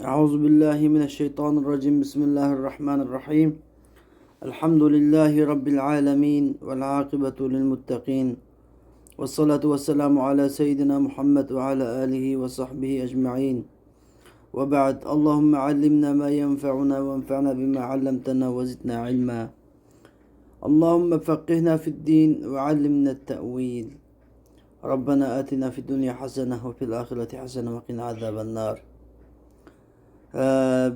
أعوذ بالله من الشيطان الرجيم. بسم الله الرحمن الرحيم. الحمد لله رب العالمين والعاقبة للمتقين، والصلاة والسلام على سيدنا محمد وعلى آله وصحبه أجمعين، وبعد. اللهم علمنا ما ينفعنا وانفعنا بما علمتنا وزدنا علما. اللهم فقهنا في الدين وعلمنا التأويل. ربنا آتنا في الدنيا حسنة وفي الآخرة حسنة وقنا عذاب النار.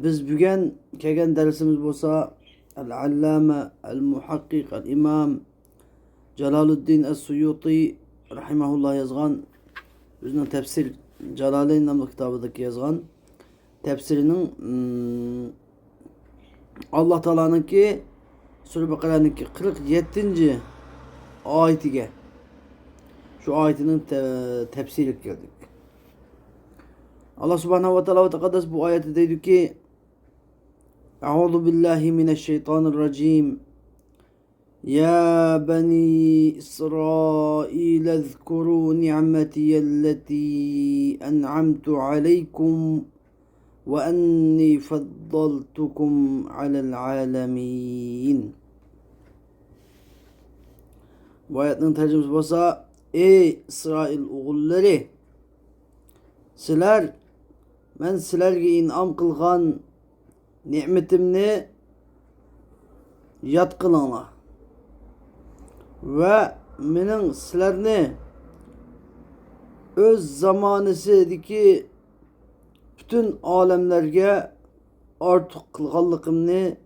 Biz bugun kelgan darsimiz bo'lsa al-allama al-muhaqqiq al-imam Jaloliddin as-Suyuti rahimahulloh yozgan o'zining tafsir Jalolayn nomli kitobidagi yozgan tafsirining Alloh taolaninki Sura Baqaraninki 47. oyatiga şu ayetinin tefsiri geldik. Allah subhanahu ve teala ve tekaddes bu ayette dedi ki: Euzu billahi mineşşeytanirracim. Ya bani İsrail ezkuru ni'metiyelleti en'amtu aleykum ve enni faddaltukum alel alemin. Bu ayetin tercümesi olsa: Ey İsrail oğulları, sizler men sizlarga in'om qilgan ne'matimni yod qilinglar va mening sizlarni o'z zamonasidagi butun olamlarga ortiq qilganligimni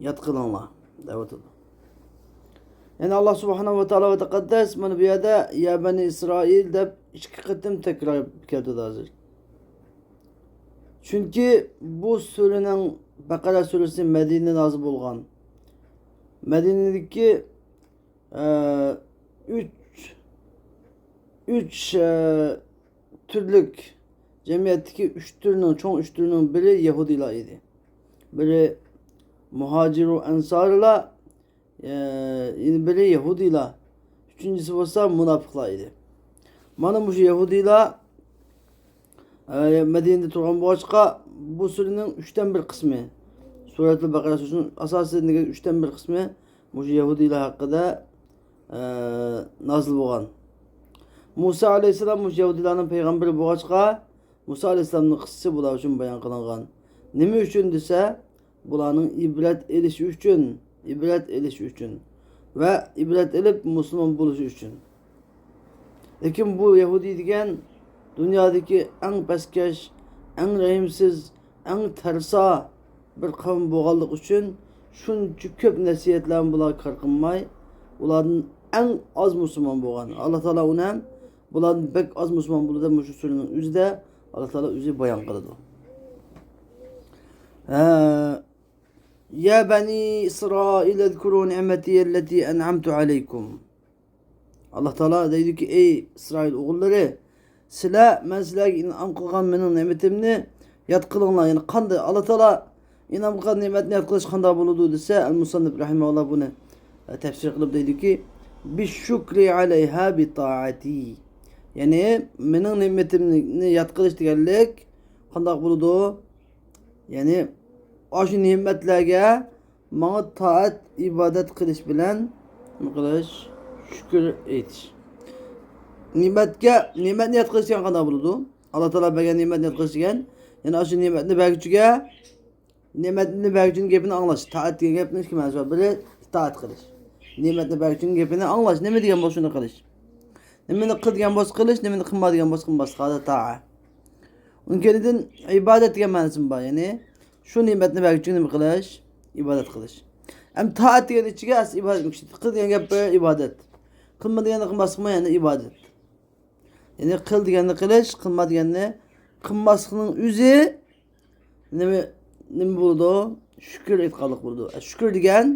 yod qilinglar deb. Yani Allah subhanahu ve teala ve tekaddes mana bu yerda ya bani İsrail deb ikki qatim takror keldi hozir. Çünkü bu surenin Bakara suresi Medine'de nazil bo'lgan. Medine'deki üç türlük cemiyetteki çoğun üç türünün biri Yahudiler idi. Biri muhaciru ensarla, biri Yahudiler. Üçüncüsü olsa münafıklar idi. Mana bu Yahudiler Medine'de turgan boğaçqa bu surenin üçten bir kısmı, Suret-i Bakara suresinin asasındaki üçten bir kısmı bu Yahudiler hakkında nazil bo'lgan. Musa aleyhisselam bu Yahudilerin peygamberi boğaçqa Musa aleyhisselamның qissasi bular uchun bayon qilingan. Nima uchun desa, bularning ibrat elishi uchun va ibrat elib musulmon bo'lishi uchun. Lekin bu Yahudi degan dünyadaki en pestkeş, en rahimsiz, en tersa bir kavim bo'lganlik uchun shuncha ko'p nasihatlarni bular qarqinmay, ularning en az musulmon bo'lgan. Alloh taolo uni ham bularning bek az musulmon bo'ldi deb shu suraning o'zida Alloh taolo o'zi bayon qiladi. Ya bani İsrail ezkuru ni'metiyelleti en'amtu aleykum. Allah taolo deydi ki: Ey İsrail oğulları, sizlar men sizlarga in'om qilgan mening ne'matimni yod qilinglar. Yani qanday Alloh taolo in'om qilgan ne'matni yod qilish qanday bo'ladi desa, al-Musannif rahimahulloh buni tafsir qilib deydi-ki: Bi shukri alayha bi taati. Yani mening ne'matimni yod qilish deganlik qanday bo'ladi? Yani o'sha ne'matlarga menga taat, ibodat qilish bilan nima qilish? Shukr etish. Nimetni yod qilish degan qanday bo'ladi? Alloh taolo bergan ne'matni yod qilish degan, ya'ni o'sha ne'matni beruvchiga ne'matni beruvchining gapini anglash. Taat degan gapni ikki ma'nosi bor. Biri taat qilish. Ne'matni beruvchining gapini anglash. Nima degan bo'lsa shuni qilish. Nimani qil degan bo'lsa qilish, nimani qilma degan bo'lsa qilmas. Hada ta'a. Undan ibodat degan ma'nosi bor. Ya'ni shu ne'matni beruvchiga nima qilish? Ibodat qilish. Ham taat degan ichiga as ibodat kiradi. Qil degan gap ibodat. Qilma deganni qilmaslikmi, ya'ni ibodat. Yani qil deganni qilish, qilma deganni qilmaslikning o'zi nima bo'ladi? Shukr etganlik bo'ladi. Shukr degan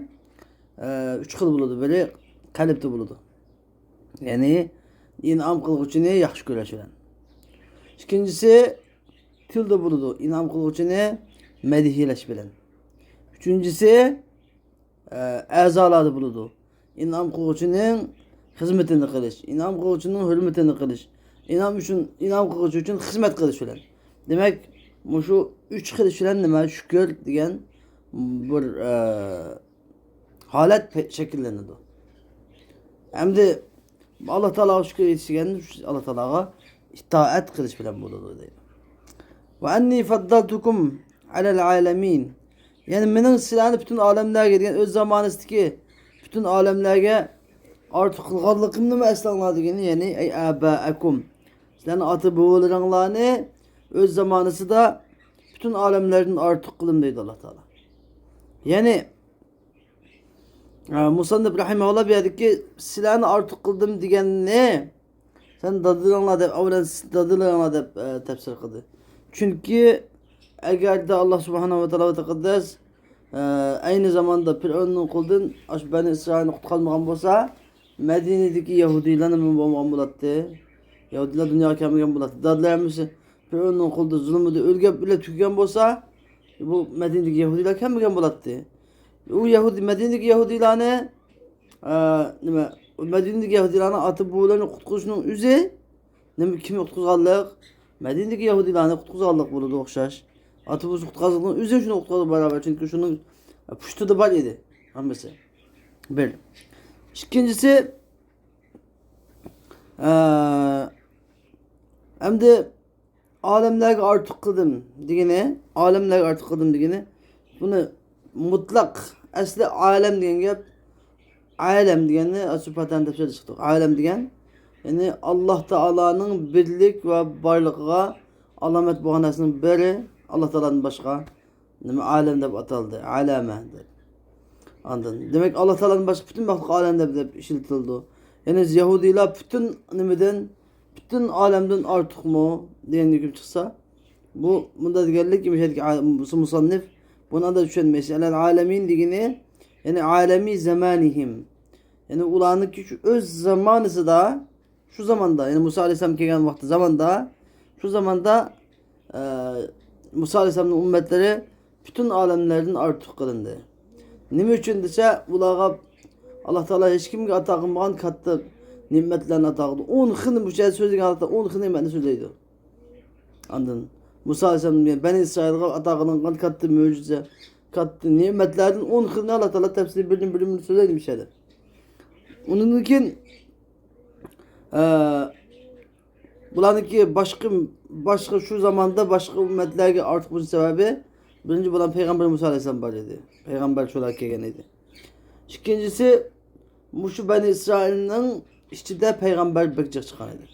üç xil bo'ladi. Biri qalbda bo'ladi. Ya'ni in'om qiluvchini yaxshi ko'rish bilan. İkincisi tilda bo'ladi. In'om qiluvchini madhihlash bilan. Üçüncüsü a'zolarda bo'ladi. In'om qiluvchining xizmatini qilish, in'om qiluvchining hurmatini qilish, in'om qiluvchi uchun xizmat qilish bilan. Demak, Şu üç xil işlen nima şükür degan bir holat shakllanadi. Endi Alloh taologa shukr etishganda Alloh taologa itoat qilish bilan bo'ladi deydi. Va anni faddaltukum alal alamin. Yani mening sizlarni butun olamlarga degan o'z zamonasidagi butun olamlarga ortiq qilganligimni eslanglar degani, ya'ni ay abaakum. Sizlarni ota bobolaringlarni o'z zamonasida bütün alemlerden artık kılım deydi Allah Teala. Yani Musannif rahimahullah bir dedi ki silahını artık kıldım diyen ne? Sen dadılığına da avlen dadılığına da tefsir kıldı. Çünkü eğer de Allah Subhanahu ve Teala ve Tekaddes aynı zamanda Firavun'un kıldın Beni İsrail'in kutkalmayan olsa Medine'deki Yahudilerin mübamağın bulattı. Yahudiler dünya kemigen bulattı. Dadlayamışsın. Firavun'un kıldığı zulmü de ölgep bile tüken olsa bu Medine'deki Yahudiler kemigen bulattı. O Medine'deki Yahudilerine Medine'deki Yahudilerine atıp buğularını kutkusunun üzü kimi kutkusallık Medine'deki Yahudilerine kutkusallık buludu okşaş. Atıp bu kutkusallıkın üzü şunu kutkusallık beraber çünkü şunun puştu da var idi. Hamısı. Bir. İkincisi hem de alemlerge artık kıldım digine, alemlerge artık kıldım digine bunu mutlak asli alem diyen gap alem diyenni asupatan tefsir çıktık. Alem diyen yani Allah Teala'nın birlik ve varlığa alamet buhanasının biri Allah Teala'nın başka alem de ataldı. Aleme. Anladın. Demek Allah Teala'nın başka bütün mahluk alemde de işitildi. Yani Yahudiler bütün nimeden bütün alemden artık mı diyen hüküm çıksa bu bunda diğerlik gibi şey musannif buna da düşen mesela alemin digini yani alemi zamanihim yani ulanın ki şu öz zamanısı da şu zamanda yani Musa Aleyhisselam gelgen vakti zamanda şu zamanda Musa Aleyhisselam'ın ümmetleri bütün alemlerden artık kılındı. Nime için dese ulağa Allah Teala hiç kimge atağınmagan kattı nimetlerini atağıdı. 10 xını bu şey sözüge atağı 10 xını nimetini söyleydi. Anladın? Musa Aleyhisselam Beni İsrail'e atağının kattı mucize kattı nimetlerden 10 xını Allah Teala tefsiri bilimini söyleydi bir şeyler. Onun için bulanınki başka şu zamanda başka ümmetlerge artık bunun sebebi birinci bulan Peygamber Musa Aleyhisselam var idi. Peygamber şolarak gelgeniydi. İkincisi Muşu Beni İsrail'in içinde peygamber bekçek çıkan idi.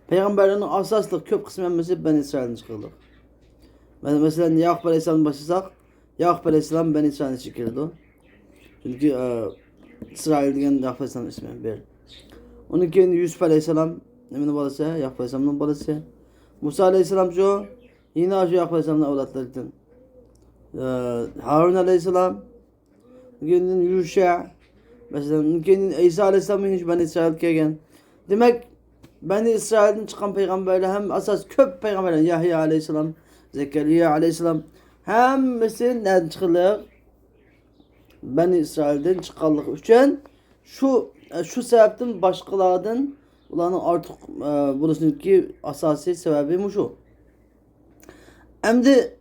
Peygamberlerin asaslık köp kısmı mesela Beni İsrail'in çıkıldı. Mesela Yakup Aleyhisselam'ın başlasak Yakup Aleyhisselam Beni İsrail'in çıkıldı. Çünkü İsrail diyen Yakup Aleyhisselam'ın ismi bir. Onun kendi Yusuf Aleyhisselam Emin balası, Yakup Aleyhisselam'ın balası. Musa Aleyhisselam şu yine Yakup Aleyhisselam'ın evlatlarından. Harun Aleyhisselam kendin Yuşa mesela kendin İsa Aleyhisselam'ın hiç Beni İsrail gelgen. Demek Beni İsrail'den çıkan peygamberler hem asas köp peygamberler Yahya Aleyhisselam, Zekeriya Aleyhisselam hem mesela nereden çıkılır? Beni İsrail'den çıkarlık için şu sebepten başkalardan ulanın artık burasındaki asasi sebebi şu. Hem de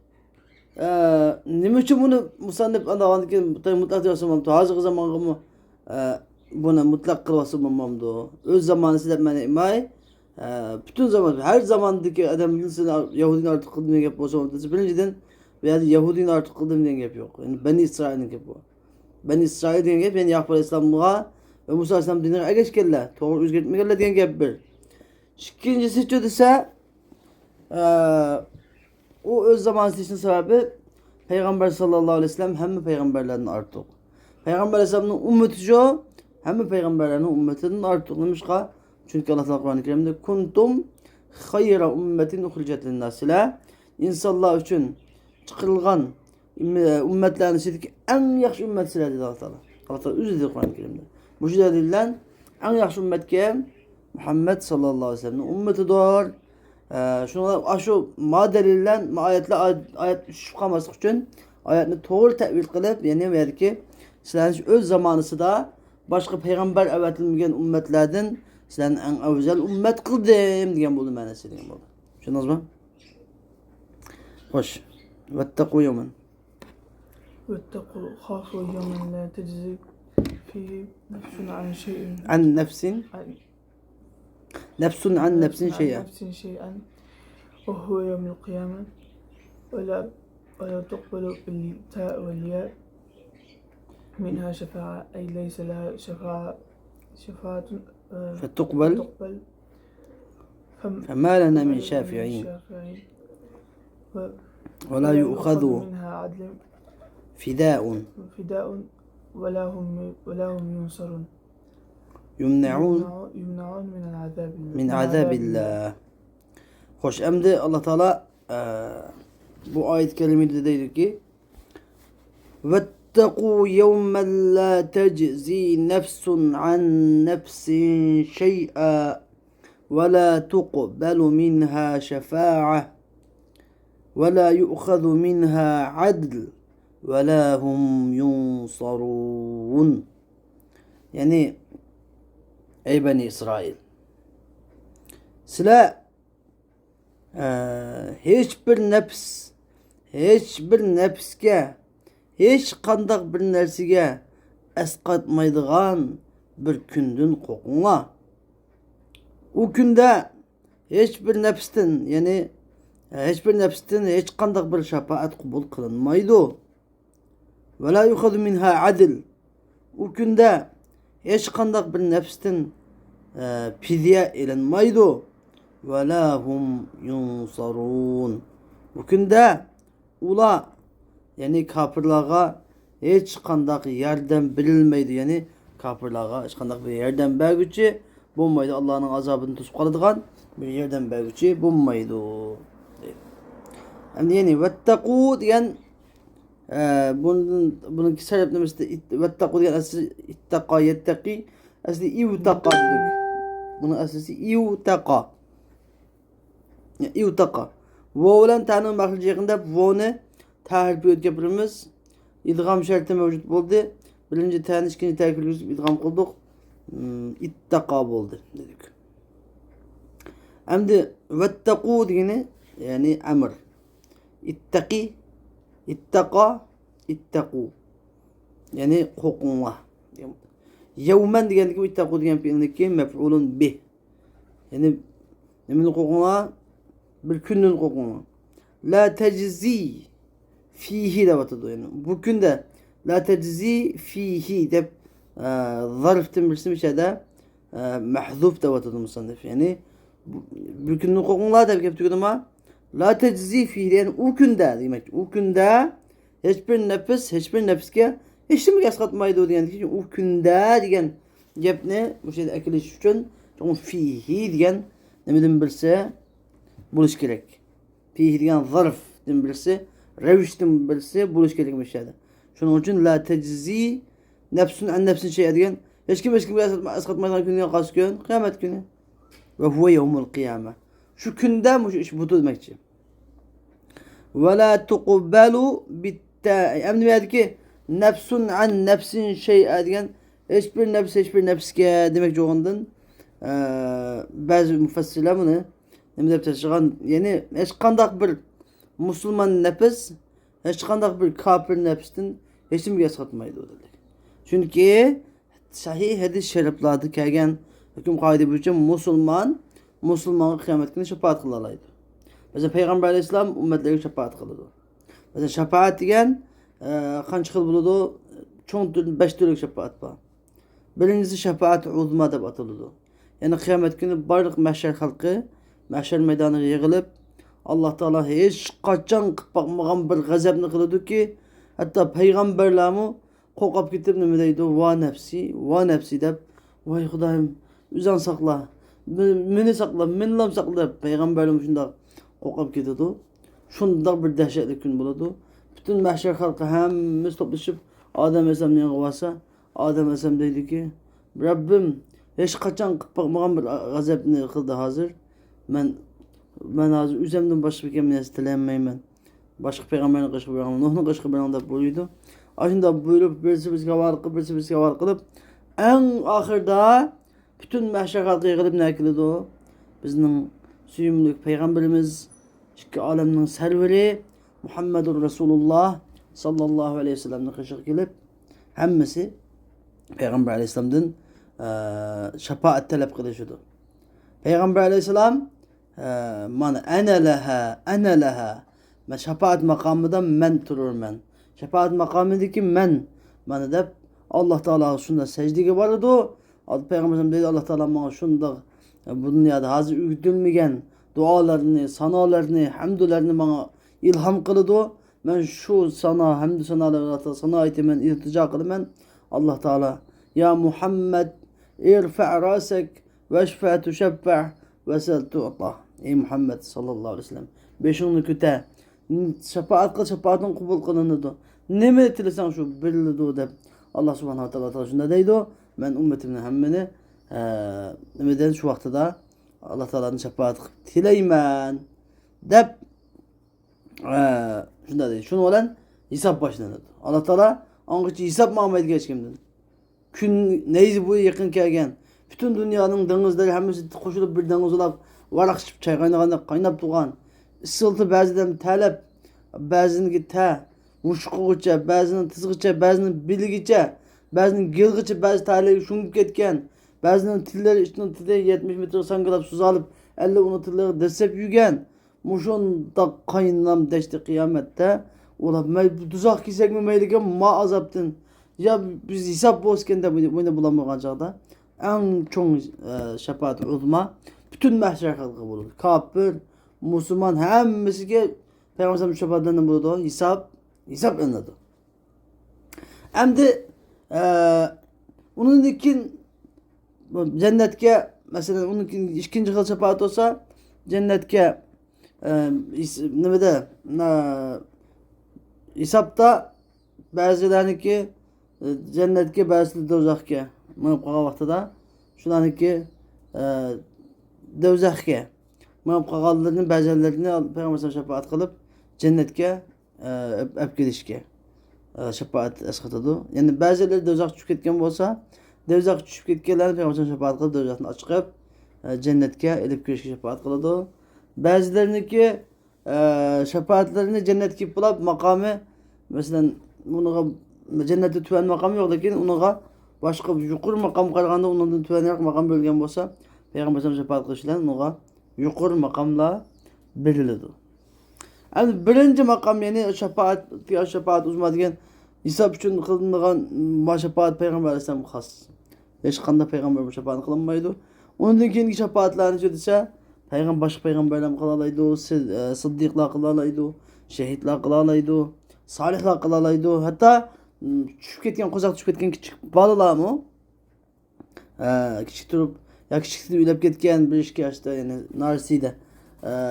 nime için bunu musannif anladığı mutlak diyorsam hazır zamanımı buna mutlak kılması bulmamdı. Öz zamanı silep bana imay bütün zaman her zamandaki adamın Yahudinin artık kıldığını yapıyorsa birinciden veya Yahudinin artık kıldığını yapıyor. Yani Beni İsrail'in yapıyor. Beni İsrail'in yapıyor. Yani Yakup Aleyhisselam'a ve Musa Aleyhisselam dinine egeç kelle. Doğru üzgürtme kelle diyen gibi bir. İkincisi şu ise o öz zamanı için sebebi Peygamber sallallahu aleyhi ve sellem hem peygamberlerin artık. Peygamber Aleyhisselam'ın ümmeti şu hem peygamberlerin ümmetinin artık demişka. Çünkü Allah Teala Kur'an-ı Kerim'de kuntum hayra ümmetin uhricet linnâsile insanlar için çıkarılgan ümmetlerin içindeki en yaxşı ümmet siler dedi Allah Teala. Allah Teala üzüldü Kur'an-ı Kerim'de. Bu şey dedilen en yaxşı ümmet kim? Muhammed sallallahu aleyhi ve sellem'in ümmeti doğar. Şuna şu maddelillen ayet şukaması için ayetini doğru tevil kılıp yani verdi ki sizlerin öz zamanısı da başka peygamber evetilmeyen ümmetlerden sizlerin en özel ümmet kıldım diyen buldu manası diyen buldu. Şunuz mu? Hoş. Vettekû yevmen. واتقوا خافوا يوما لا تجزي فيه نفس عن شيء An nefsin. عن Nefsun an nefsin şey'e. نفس شيئا وهو يوم القيامة ولا تقبل بالتاء والياء منها شفاعة أي ليس لها شفاعة فتقبل تقبل فما لنا من شافعين ولا يؤخذ منها عدل فداء فداء ولا هم ينصرون يمنعون من العذاب min azabillah. Hoş. Emdi Allah Teala bu ayet kerimede dedi ki وَاتَّقُوا يَوْمًا لَا تَجْزِي نَفْسٌ عَنْ نَفْسٍ شَيْئًا وَلَا تُقْبَلُ مِنْهَا شَفَاعَةٌ وَلَا يُؤْخَذُ مِنْهَا عَدْلٌ وَلَا هُمْ يُنْصَرُونَ. Yani ey Beni İsrail, sizler hiçbir nefsge, hiç qandaq bir nersige esqatmaydigan bir kündün qoqunla. O günde hiçbir nefstin, yani hiçbir nefstin hiç qandaq bir şefaat kabul kılınmaydı. Ve la yukhadu minha adil. O günde hiç qandaq bir nefstin fidye elinmaydı. Ve la hum yunsarun. Bu günde ula, yani kafirlağa hiç qandaq yerden bilinmeydi. Yani kafirlağa hiç qandaq bir yerden belgüçü bulmaydı. Allah'ın azabını tutup kalıdığan bir yerden belgüçü bulmaydı. Yani vettekû diyen bunun sebeplemesi vettekû diyen aslı ittaka yetteki aslı ivtaka dedik. Bunun aslısı ivtaka. İvtaka. Vo'lan tanım bakılacağında vo'nu tahribi ötkepirimiz idgam şartı mevcut oldu. Birinci tane ikinci terkilimiz idgam kıldık. İttaka oldu dedik. Şimdi vettekû diyene yani emir. İttaki, ittaka, ittekû. Yani korkunla. Yevmen diyen gibi ittekû diyen fiilindeki mef'ulun bih. Yani nemin korkunla bir kündün korkunla. La teczi fihi de batıdı yani. Bu günde la teczi fihi de zarf demiştim bir şeyde mahzuf da batıdı musannif. Yani bir kündün korkunla da bir keptük ama la teczi fihi yani o günde demek. O günde hiçbir nefske hiç mi yaskatmaydı diyen ki o günde diyen gep ne bu şeyde ekiliş için çünkü fihi diyen ne bileyim bilse buluş gerek. Fihi diyen zarf den birisi, revişten birisi buluş gerekmiş şeyde. Şunun için la teczi nefsun an nefsin şey diyen hiç kim yaskatmaydan günü kas gün kıyamet günü. Ve huve yevmul kıyame. Şu günde bu iş budur demekçi. Ve la tuqbalu bitta'i. Emni verdi ki nefsun an nefsin şey diyen hiçbir nefske demek çoğundan bazı müfessirler bunu nemde çıkan yani hiç qandaq bir Müslüman nefis hiç qandaq bir kafir nefstin hiç kim yaskatmaydı dedi. Çünkü sahih hadis şeriflerde kelgen hüküm kaide boyunca Müslüman kıyamet günü şefaat kılalaydı. Mesela Peygamber Aleyhisselam ümmetlerine şefaat kıldı. Mesela şefaat diyen kaç yıl buludu? Çoğun 5 türlü şefaat var. Birincisi şefaat uzma da atıldı. Yani kıyamet günü barlık mahşer halkı mahşer meydanına yığılıp Allah Teala hiç kaçan bakmagan bir gazabını kıldı ki hatta peygamberlerimi kokap gitip ne deydi va nefsi dep vay Hudayım üzan sakla meni sakla menlam sakla peygamberlerim şunda kokap gidiyordu. Şunda bir dehşetli gün buladı. Bütün mahşer halkı hemimiz toplaşıp Adem Aleyhisselam'ın yanına Adem Aleyhisselam dedi ki Rabbim hiç kaçan bakmagan bir gazabını kıldı hazır. Ben hazır üzemden başka bir kemiyesi dilenmeyim. Başka peygamberin kışkı bir anlamda, Nuh'un kışkı bir anlamda buyurdu. Aşında buyurup birisi var kılıp en ahırda bütün mahşer halkı yığılıp ne kıldı o? Bizim süyümlük peygamberimiz, iki aleminin serveri Muhammedur Resulullah sallallahu aleyhi ve sellem'den kışık gelip hemmesi Peygamber aleyhisselam'dan şefaat talep kılışıdı. Peygamber aleyhisselam mana ene leha ve şefaat makamıdan men turur men. Şefaat makamındaki men mana dep Allah Teala şunda secdege vardı. Peygamberim dedi Allah Teala bana şunda bu dünyada hazır ügütülmegen dualarını, sanalarını, hamdülerini bana ilham kılıdı. Ben şu sana hamdü sanaları sana ait men iltica kılımen Allah Teala ya Muhammed irfa' rasek veşfe tuşeffe vesel tu'ta. Ey Muhammed sallallahu aleyhi ve sellem beşini küte şefaat kıl şefaatin kubul kılınıdı. Ne mi tilesen şu birliği de Allah subhanahu teala şunda deydi o. Ben ümmetimin hemmini neden şu vakti da Allah Teala'nın şefaat tileymen dep şunda deydi. Şunu olan hesap başına dedi. Allah Teala anlıkçı hesap muhammedi geçkimden. Gün neydi bu yakın kelgen. Bütün dünyanın denizleri hemmesi koşulup bir deniz olap varak içip çay kaynaganda kaynap tuğan. Isıltı bazıdan talep bazınınki ta uşkuğuça, bazının tızgıça, bazının bilgiçe, bazının gilgiçe, bazı taleyi şumup ketken, bazının tilleri içinden tilleri 70 metre sangılap suz alıp, elle onu tilleri desep yügen, muşon da kaynam deşti kıyamette, ola tuzak kisek mi meyliken ma azaptın. Ya biz hesap bozken de bunu bulamıyoruz çağda. En çok şefaat uzma bütün mahşer halkı bulur. Kafir, Müslüman hemmesi ki Peygamber şefaatlerinin bulduğu hesap anladı. Hem de onun için cennetke mesela onun ikinci hal şefaat olsa cennetke ne de hesapta bazılarınki cennetke bazı dozakke men qağa vaqtida şularniki dozakke men qağallarının bazılarını Peygamber şefaat kılıp cennetke öp gidişke şefaat esqatadı. Yani bazıları dozak düşüp ketken bolsa dozak düşüp ketkenler Peygamber şefaat kılıp dozakni açıp cennetke elip girişke şefaat kılıdı. Bazılarınki şefaatlerini cennetke bulap makamı mesela bunu cennette tüven makamı yok lakin onuğa başka yuqur makam qaraganda ondan tüvenroq makam bölgen bolsa Peygamber şefaat kılışlar onuğa yuqur makamla beriladi. Yani birinci makam yani şefaat uzma degan hesap üçün kılıngan şefaat Peygamber aleyhisselam xas. Hiç qanday Peygamber şefaat kılınmaydı. Ondan keyingi şefaatlarni söylese Peygamber başka peygamberler kılalaydı, sıddıklar kılalaydı, şehitler kılalaydı, salihlar kılalaydı. Hatta düşüp ketken, kozak düşüp ketken küçük balalar mı? Küçük durup ya küçük ülep ketken bir işki yaşta yani narsiydi.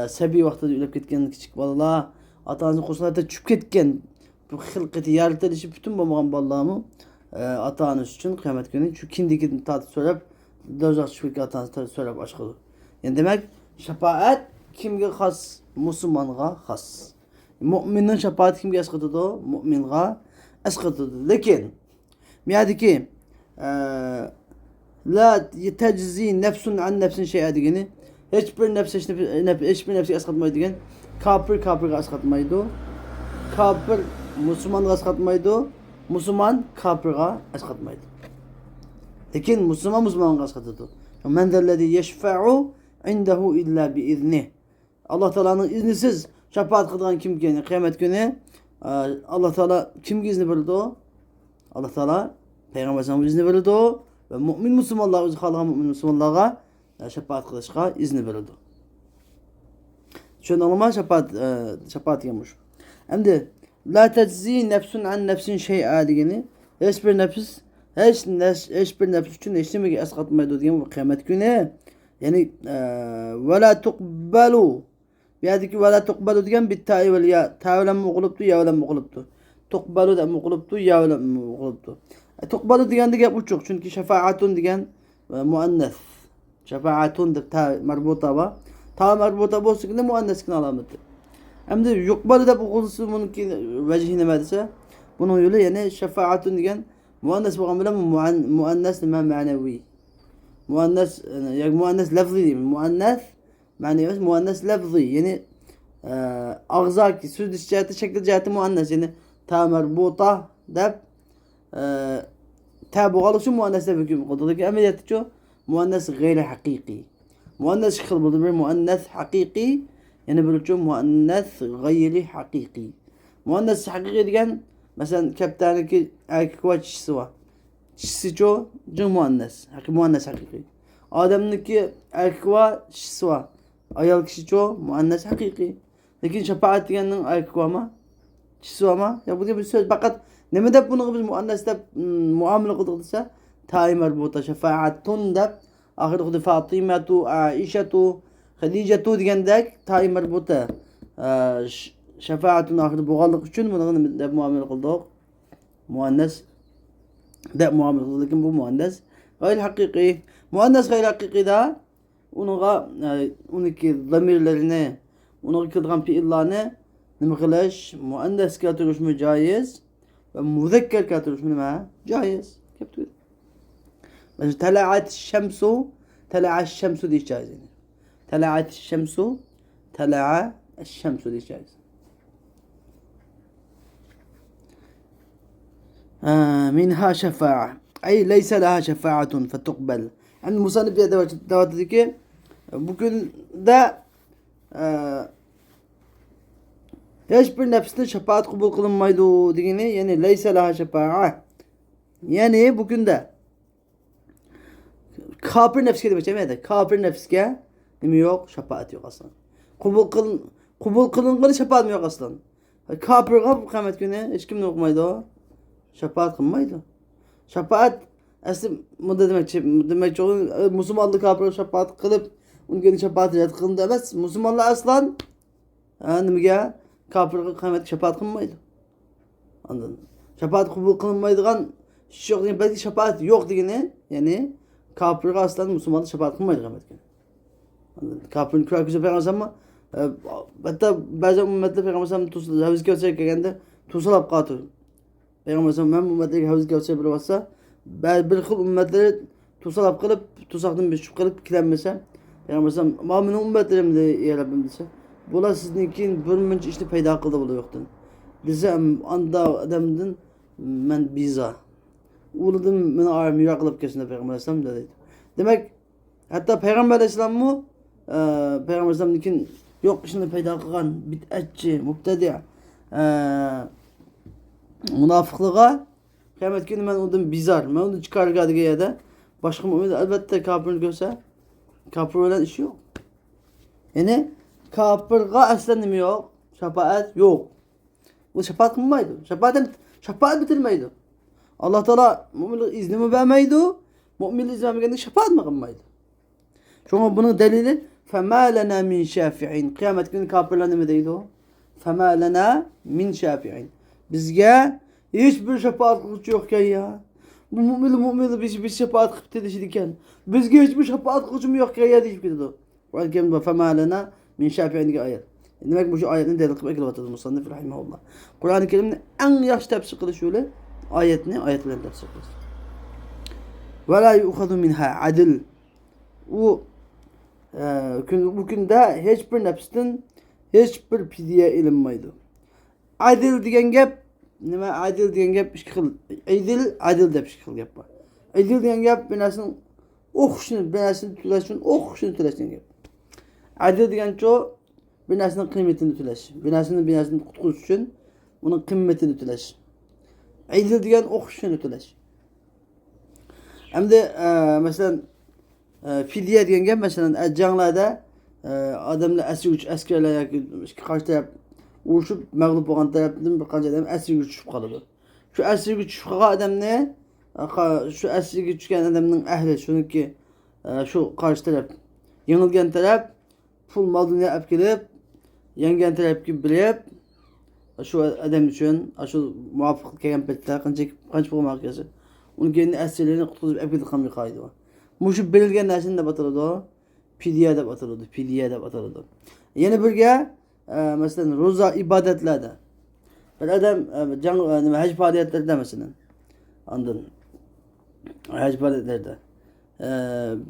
Sebi vaqtida ülep ketken küçük balalar, atanızın koşularda düşüp ketken bu xilqeti yaratılışı bütün bo'lmagan balalar mı? Atanız için kıyamet günü şu kindiki tatı söylep dozak düşüp ketken atanızı söylep aşkıdı. Yani demek şefaat kimge xas? Müslümanga xas. Müminin şefaat kimge esqatıdı? Müminga esqatıdı. Lekin miyadiki la teczi nefsun an nefsin şey'a degeni hiçbir nefsi esqatmaydı degen kafir esqatmaydı. Kafir Müslüman esqatmaydı. Müslüman kafirga esqatmaydı. Lekin Müslüman esqatıdı. Men zellezi yeşfa'u indehu illa bi iznih. Allah Teala'nın iznisiz şefaat kılgan kim ki kıyamet günü Allah Teala kimge izni verildi o? Allah Teala Peygamber sallallahu izni verildi o ve mümin Müslümanlar özü kalgan mümin Müslümanlara şefaat kılışga izni verildi. Şöyle normal şefaat yemiş. Hem de la teczi nefsun an nefsin şey'a degeni hiçbir nefis hiçbir nefis için eşlimeyi esqatmaydı diyen bu kıyamet günü yani ve la tuqbalu biyadiki ve la tuqbalu diyen bir ta'i vel ya ta'ulen muqulubdu ya velen muqulubdu tuqbalu da muqulubdu ya velen muqulubdu tuqbalu diyen de gap uçuk çünkü şefaatun diyen muannes şefaatun da ta marbuta va ta marbuta bolsa ki muanneskin alameti hem de yuqbalu da bu konusu bunun ki vecihi nima dese bunun yolu yani şefaatun diyen muannes bo'lgan bilan muannes nima ma'naviy muannes yani muannes lafzi değil muannes ma'naviy muannes lafzi yani Ağzaki söz diş cihati şekil cihati muannes yani ta merbuta deb ta boğalı şu muannes deb hüküm kıldı. Ameliyatı şu muannes gayri hakiki. Muannes şıkıl buldu bir muannes hakiki yani böyle şu muannes gayri hakiki. Muannes hakiki diyen mesela kaptaniki erkek var çişisi var. Çişisi çoğu cın muannes. Muannes hakiki. Adem'deki erkek var çişisi var. Ayal kişi çoğu muannes hakiki. Lakin şefaat diyenin erkek var mı? Çişisi var mı? Ya bu diye bir söz. Fakat ne de bunu biz muanneste muamele kıldıksa ta'i merbuta şefaatun da ahir kudu Fatimetu, Aişetu, Hadicetu diyendek ta'i merbuta şefaatun ahir buğallık için bunu da muamele kıldık. Muannes da muamele kıldık. Lakin bu muannes gayri hakiki. Muannes gayri hakiki da onunki zamirlerine onu kıldıran fiillerine ne kılış muannes katılış mı caiz ve müzekker katılış mı ne caiz. Kaptı. Mesela tela'at şemsu diye caiz. Tela'at şemsu diye caiz. منها شفاعة أي ليس لها شفاعة فتقبل. Yani musannif diye devam etti ki bugün de hiçbir nefsinin şefaat kabul kılınmaydı diyeni yani leyse laha şefa'a yani bugün de kafir nefske demek değil kafir nefske mi yok şefaat yok aslan kabul kılınmalı şefaat mi yok aslan kafir kıyamet günü hiç kim okumaydı o şefaat kılmaydı şefaat asıl bu da demek çoğu Müslümanlık kafir şefaat kılıp onun gönlü şefaat red kılın demez Müslümanlar aslan nime kafir kıyamet şefaat kılmaydı. Anladın? Şefaat kabul kılınmaydıgan yok diye belki şefaat yok diye yani kafir aslan Müslümanlar şefaat kılmaydı kıyamet günü. Anladın? Kafirin küfür güzel peygamber ama hatta bazı ümmetler peygamber tusul haviz gösterge geldi tusulap qatı. Peygamber men ümmetler haviz gösterge bir varsa bir xil ümmetleri tusulap kılıp tusaqdan bir şu kılıp kilenmese peygamber mu'min ümmetlerimde ya Rabbim dese bular sizninkin bir münç işte payda kıldı bulu yoktu. Desem anda adamdın men biza. Uludım men arım yaqılıp kesinde Peygamber Aleyhisselam dedi. Demek hatta Peygamber Aleyhisselam mı Peygamber Aleyhisselam'ınkin yok şimdi payda kılgan bid'atçı, mubtedi' münafıklığa kıyamet günü men ondan bizar. Men onu çıkarga diye de başka mümin elbette kafir görse kafir olan iş yok. Yani kafirga aslen nimi yok. Şefaat yok. Bu şefaat kılmaydı. Şefaat bitirmeydi. Allah Teala mümin iznimi vermeydi. Mümin izni vermeydi şefaat mi kılmaydı? Çünkü bunun delili فَمَا لَنَا مِنْ شَافِعِينَ kıyamet günü kafirler ne deydi o? فَمَا لَنَا مِنْ شَافِعِينَ bizge hiçbir şefaat kılıcı yok ya. Bu mümin biz şefaat kılıcı dedişidiken bizge hiçbir şefaat kılıcı mı yok ya deyip gidiyor. Ve kelimde فَمَا لَنَا min Şafii'nin ayet. Demek bu şu ayetin delil kılmak ilavatıdır musannif rahimahullah. Kur'an-ı Kerim'in en yaxşı tefsir kılışı şöyle ayetini ayetlerle tefsir kılır. Ve la yu'khadu minha adil. Bu bugün hiçbir nefsin hiçbir pidye ilinmeydi. Adil diyen gep nima adil diyen gep işkil. Adil de işkil gep var. Adil diyen gep binasının okşunu tülesin gep. Adil degan çoğu binasının kıymetini tüleş. Binasının kutkusu için onun kıymetini tüleş. Adil degan okşunu tüleş. Hem de mesela fidye degan gap mesela canlarda adamlar askerler karşı taraf uğuşup mağlup olan tarafından bir qancha adam asirga tushib qoladi. Şu asirga tushib qolgan adam ne? Şu asirga tushgan adamning ahli shuniki şu qarshi taraf yengilgan taraf pul mol dunyo olib kelib yengan tarafga bilib shu adam uchun shu muvofiq kelgan paytda qancha pul markazi uni keyin asirlarni qutqizib olib kelib qolmay qo'ydi. Mushu berilgan narsani deb ataladi. Fidye deb ataladi. Yana birga mesela roza ibadetlerde bir adam hac faaliyetlerinde mesela andın hac faaliyetlerde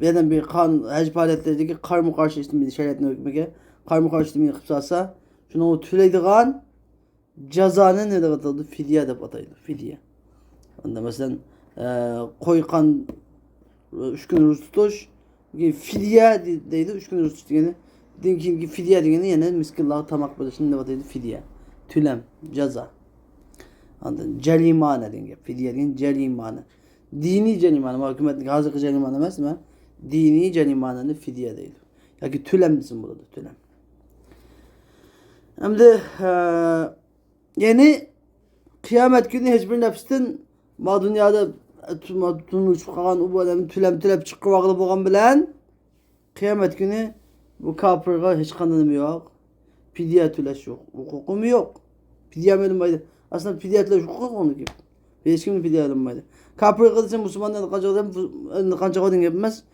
bir adam bir hac faaliyetlerdeki karma karşı işlemi şeriatına hükmüge karma karşı işlemi yapsa Şunu tüleydiğen cezanı ne de atıldı? Fidye de ataydı. Fidye. Onda mesela koykan 3 gün oruç tutuş. Fidye deydi 3 gün oruç tutuş degeni. Dinki fidye degeni yine miskinliği tamak bölüşünün ne ataydı? Fidye. Tülem, ceza. Anladın? Cerimane denge. Fidye degen cerimane. Dini cerimane. Hükümetin hazırki cerimane emas mı? Dini cerimaneni fidye deydi. Yani tülem bizim burada. Tülem. Hem de yani kıyamet günü hiçbir nefsin ma dünyada tunuş kalan u böyle tülem çıkıp vaklı boğan bilen kıyamet günü bu kafirga hiç kanunum yok. Fidye tüleş yok. Hukukum yok. Fidye verilmeydi. Aslında fidye tüleş hukuk onu gibi. Hiç kimin fidye verilmeydi. Kafirga desen Müslümandan kançak odun yapmaz.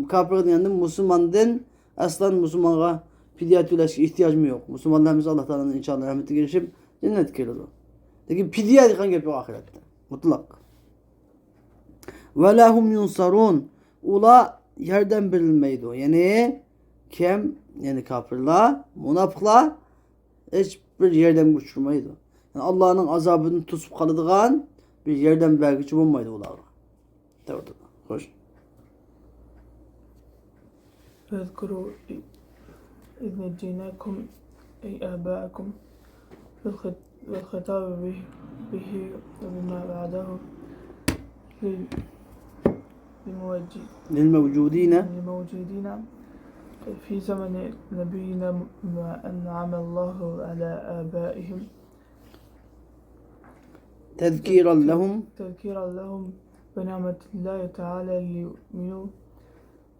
Kafirga diyen Müslümandan aslan Müslümana fidye tüleş ihtiyacım yok. Müslümanlarımız Allah Teala'nın inşallah rahmeti girişip cennet girer. Lakin fidye diyen yapıyor ahirette. Mutlak. Ve lahum yunsarun. Ula yerden verilmeydi o. Yani kim? Yani kafirler, münafıklar hiçbir yerden uçurmaydı. Yani Allah'ın azabını tutup kalıdığın bir yerden belki bulmaydı ular. Tamam. Hoş. فاذكروا إذ نجيناكم أي آباءكم والخطاب به وبما بعده للموجودين في زمن نبينا ما أنعم الله على آبائهم تذكيرا لهم بنعمة الله تعالى ليؤمنوا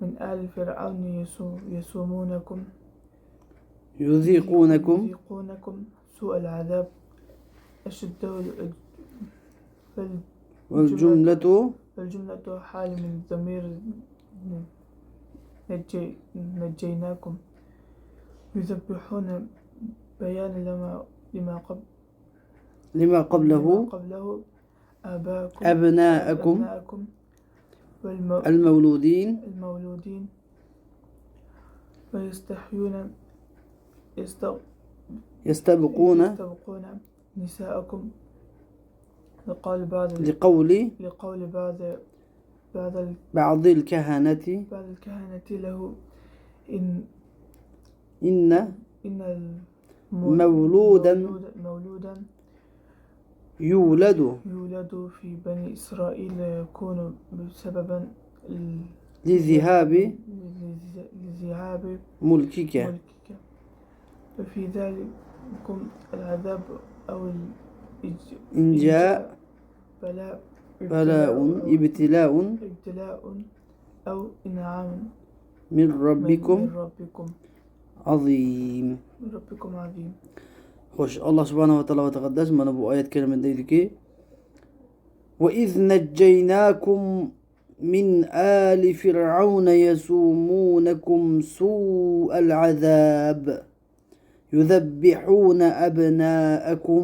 من آل فرعون يذيقونكم سوء العذاب أشده والجملة حال من ضمير نجيناكم يذبحون بيان لما قبله أبناءكم المولودين ويستحيون يستبقون نساءكم لقول بعض الكهنة له إن مولودا يولد في بني إسرائيل يكون سببا لذهاب ملكك وفي ذلكم العذاب أو إن جاء ابتلاء أو إنعام من ربكم عظيم. Hoş. Allah subhanahu ve teala ve tekaddes bana bu ayet kerimedeydi ki وَاِذْ نَجَّيْنَاكُمْ مِنْ آلِ فِرْعَوْنَ يَسُومُونَكُمْ سُوءَ الْعَذَابِ يُذَبِّحُونَ أَبْنَاءَكُمْ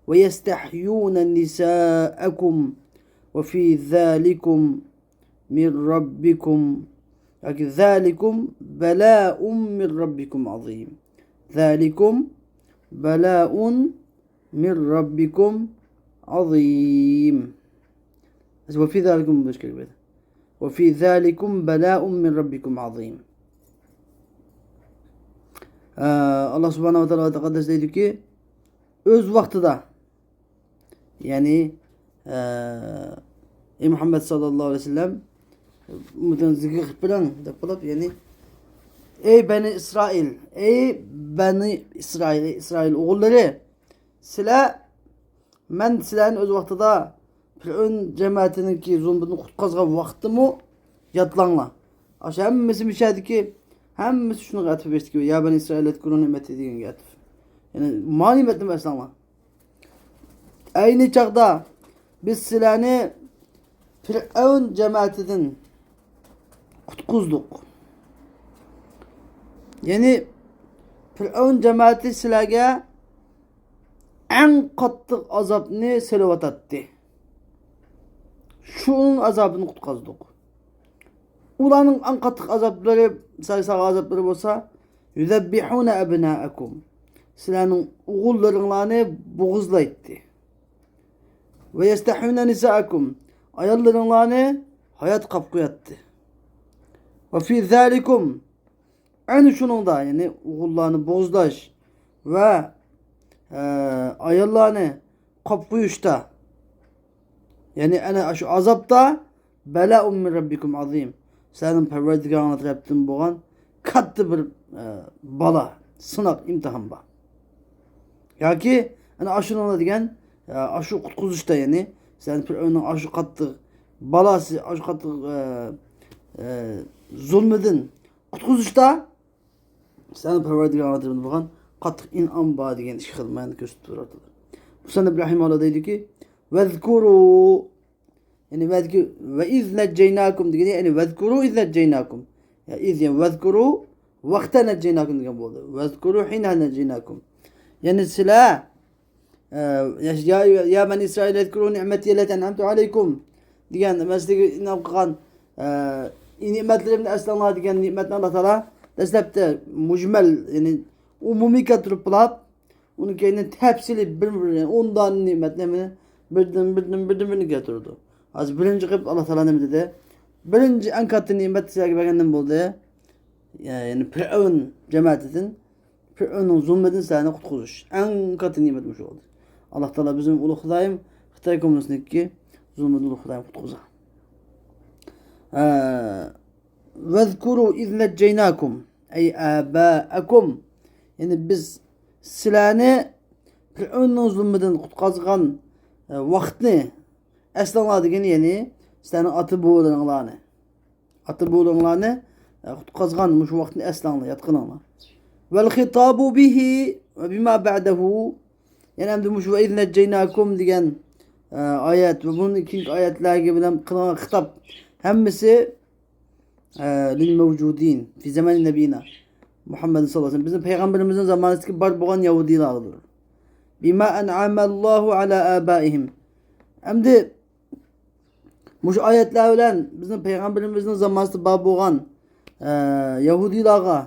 وَيَسْتَحْيُونَ نِسَاءَكُمْ وَفِي ذَلِكُمْ مِنْ رَبِّكُمْ ذَلِكُمْ بَلَاءٌ مِنْ رَبِّكُمْ عَظِيمٌ. ذَلِكُمْ بَلَاءٌ مِنْ رَبِّكُمْ عَظِيمٌ. وفي ذلكم مشكلة بيت وفي ذلكم بلاء من ربكم عظيم. Allah subhanahu wa ta'ala tekaddes dedi ki öz vaktida yani Muhammed sallallahu aleyhi ve sellem muhtemelen zikir bilen yani ey beni İsrail, ey beni İsrail oğulları, men sizlerin öz vaktida Fir'aun cemaatinin ki zulmünü kutkazgan vakti mu yadlanla. Aşağı hemmisi müşahede ki hemmisi şunu gatif beşti ki ya ben İsrail'e kurun nimeti diyen gatif. Yani ma nimetli mesela. Aynı çağda biz silahını Fir'aun cemaatinin kutkuzduk. Yani Fir'aun cemaati silahga en katlık azabını selavat etti. Şunun azabını kutkazdık. Ulanın en katlık azapları, sayısal azapları olsa yüzebbihune ebnâekum. sizlarning o'g'illaringlarni bo'g'izlaydi. Ve yestahuna nisaakum, ayollarınlarını hayat kap koyatdı. Ve fi zalikum, aynı şununda yani oğullarını bozdaş ve ayollarını kap koyuşta, yani ana şu azapta bela'un min rabbikum azim. Senin perverdigarına tarafından boğan katlı bir bala, sınav, imtihan var. Ya ki ana aşınına diyen aşı kutkuzuşta yani sen onun aşı katlı balası aşı katlı zulmedin kutkuzuşta sen perverdigarına tarafından boğan katlı in'am ba diyen iş kılmayan gösteriyor. Bu sene İbrahim Allah dedi ki vezkuru yani ve iz neceynakum diye yani vezkuru iz neceynakum ya iz yani vezkuru vakta neceynakum diye oldu. Vezkuru hina neceynakum yani silah ya ben İsrail ezkuru ni'meti elleti en'amtu aleykum diyen mesleği inankan nimetlerimle eslanlar diyen nimetler Allah Teala deslepte mucmel yani umumi getirip bulap onun kendine tepsili birbirine ondan nimetlerini birini getirdi. Az birinci kıp Allah Teala ne dedi? Birinci en katı nimet size beğendim buldu. Yani Firavun cemaatinin Firavun'un zulmedin sana kutkuzuş. En katı nimetmiş oldu. Allah Teala bizim ulu Hudayım Hıtay komünistindeki zulmedin ulu Hudayım kutkuza. Vezkuru iz neceynakum ey abâekum yani biz silahını Firavun'un zulmedin kutkazgan vaktini esnaladı gene yani senin atı boğulanlarını kutkazgan şu vaktini esnaladı yatkınlarla. Vel hitabu bihi ve bima ba'dehu yani hem de muş ve iz neceynakum diyen ayet ve bunun ikinci ayetler gibi kılınan hitap hemmisi lil mevcudin fi zaman nebina Muhammed sallallahu aleyhi ve sellem bizim peygamberimizin zamanındaki bar boğan Yahudilerdir. Bima en'amallahu ala abaihim hem de muş ayetler bilen bizim peygamberimizin zamanında bar boğan Yahudiler'e